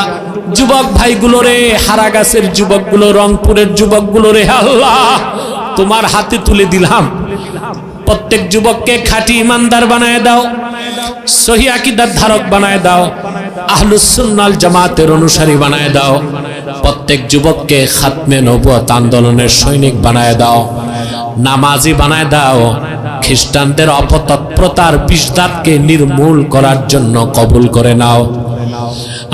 যুবক ভাইগুলো রে, হারাগাছের যুবকগুলো, রংপুরের যুবকগুলো রে আল্লাহ তোমার হাতে তুলে দিলাম, প্রত্যেক যুবককে খাঁটি ইমানদার বানায় দাও, সহিহ আকীদার ধারক বানায় দাও, আহলুস সুন্নাহ ওয়াল জামাতের অনুসারী বানায় দাও, প্রত্যেক যুবককে খাতমে নবুয়ত আন্দোলনের সৈনিক বানায় দাও, নামাজি বানায় দাও, খ্রিস্টানদের অপতৎপরতার বিষদাঁতকে নির্মূল করার জন্য কবুল করে নাও।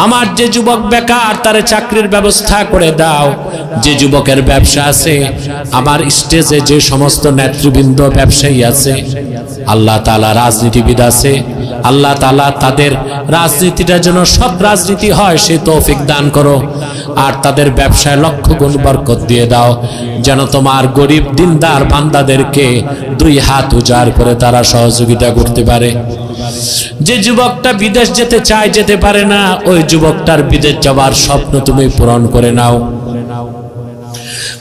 আমার যে যুবক বেকার তার চাকরির ব্যবস্থা করে দাও, যে যুবকের ব্যবসা আছে, আমার স্টেজে যে সমস্ত নেতৃবৃন্দ ব্যবসায়ী আছে আল্লাহ তাআলা, রাজনীতিবিদ আছে আল্লাহ তাআলা, তাদের রাজনীতিটা যেন সৎ রাজনীতি হয় সে তৌফিক দান করো, আর তাদের ব্যবসায় লক্ষ গুণ বরকত দিয়ে দাও, যেন তোমার গরিব দিনদার বান্দাদেরকে দুই হাত উজাড় করে তারা সহযোগিতা করতে পারে। যে যুবকটা বিদেশ যেতে চায়, যেতে পারে না, ওই যুবকটার বিদেশ যাওয়ার স্বপ্ন তুমি পূরণ করে নাও।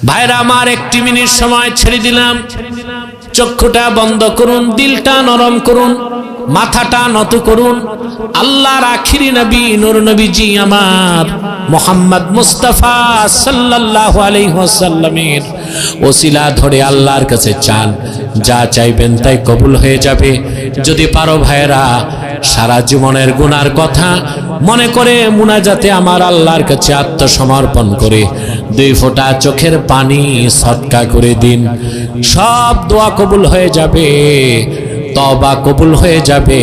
ভাইরা আমার, একটি মিনিট সময় ছেড়ে দিলাম, চক্ষুটা বন্ধ করুন, দিলটা নরম করুন, মাথাটা নত করুন। আল্লাহর আখিরি নবী নূর নবীজি আমার মুহাম্মদ মুস্তাফা সাল্লাল্লাহু আলাইহি ওয়াসাল্লামের ওসিলা ধরে আল্লাহর কাছে চান, যা চাইবেন তাই কবুল হয়ে যাবে। যদি পারো ভাইরা, সারা জীবনের গুনার কথা মনে করে মুনাজাতে আমার আল্লাহর কাছে আত্মসমর্পণ করে 2 ফোঁটা চোখের পানি সদকা করে দিন, সব দোয়া কবুল হয়ে যাবে, তওবা কবুল হয়ে যাবে,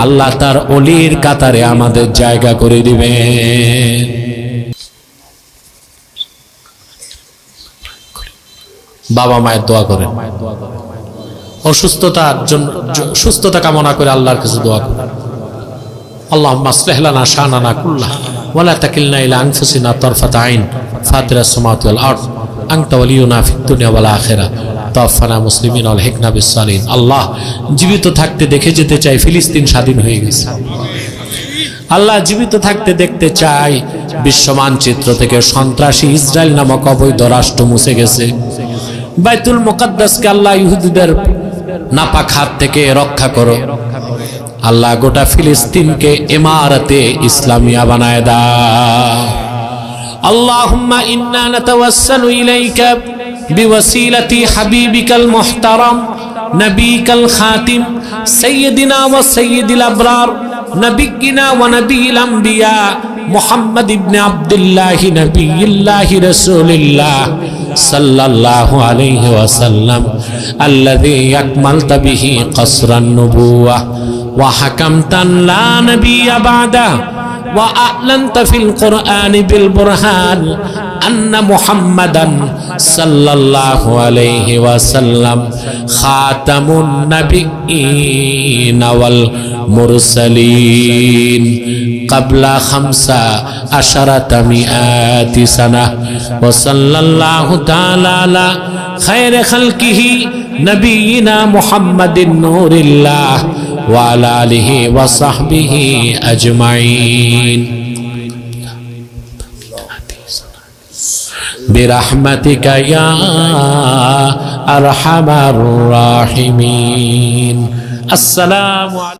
আল্লাহ তার ওলির কাতারে আমাদের জায়গা করে দিবেন। বাবা মায়ের দোয়া করেন, অসুস্থতার জন্য সুস্থতা কামনা করে আল্লাহর কাছে দোয়া করেন। আল্লাহুম্মা আসলিহ লানা শানানা কুল্লাহু ওয়া লা তাকিলনা ইলা আনফুসিনা তারফাতা আইন ফাতিরাস সামাওয়াতি ওয়াল আরদ আনতা ওয়ালিয়ুনা ফিদ দুনিয়া ওয়াল আখিরাহ তাওফানা মুসলিমিন ওয়াল হিকনা বিস সালিহিন। আল্লাহ, জীবিত থাকতে দেখে যেতে চাই ফিলিস্তিন স্বাধীন হয়ে গেছে। আল্লাহ, জীবিত থাকতে দেখতে চাই বিশ্ব মানচিত্র থেকে সন্ত্রাসী ইসরায়েল নামক অবৈধ রাষ্ট্র মুছে গেছে। বাইতুল মুকাদ্দাসকে আল্লাহ ইহুদিদের নাপাক হাত থেকে রক্ষা করো। আল্লাহ, গোটা ফিলিস্তিনকে ইমারতে ইসলামিয়া বানায় দাও। আল্লাহুম্মা ইন্না নাতাওয়াসসালু ইলাইকা বিওয়াসিলাতি হাবিবিকাল মুহতারাম নবিকাল খাতিম সাইয়্যিদিনা ওয়া সাইয়্যিদিল আবরার নবিয়িনা ওয়া নবিয়িল আমবিয়া মুহাম্মদ ইবনে আব্দুল্লাহ নবিয়ুল্লাহ রাসূলুল্লাহ সাল্লাল্লাহু আলাইহি ওয়াসাল্লাম আল্লাযী আকমালতা বিহি কসরান নুবুওয়া ওয়া হাকামতান লা নাবিয়্যা বা'দা ওয়া আ'লানতা ফিল কুরআনি বিল বুরহান আন্না মুহাম্মাদান সাল্লাল্লাহু আলাইহি ওয়াসাল্লাম খাতামুন নাবিয়্যিন ওয়াল মুরসালিন ক্বাবলা 15 মিআতি সানাহ ওয়া সাল্লাল্লাহু তাআলা আলা খায়রি খালকিহি নবিয়িনা মুহাম্মাদিন নূরিল্লাহ ওয়া আলা আলিহি ওয়া সাহবিহি আজমাইন বিরহমাতিকা ইয়া আরহামার রাহিমিন। আসসালামু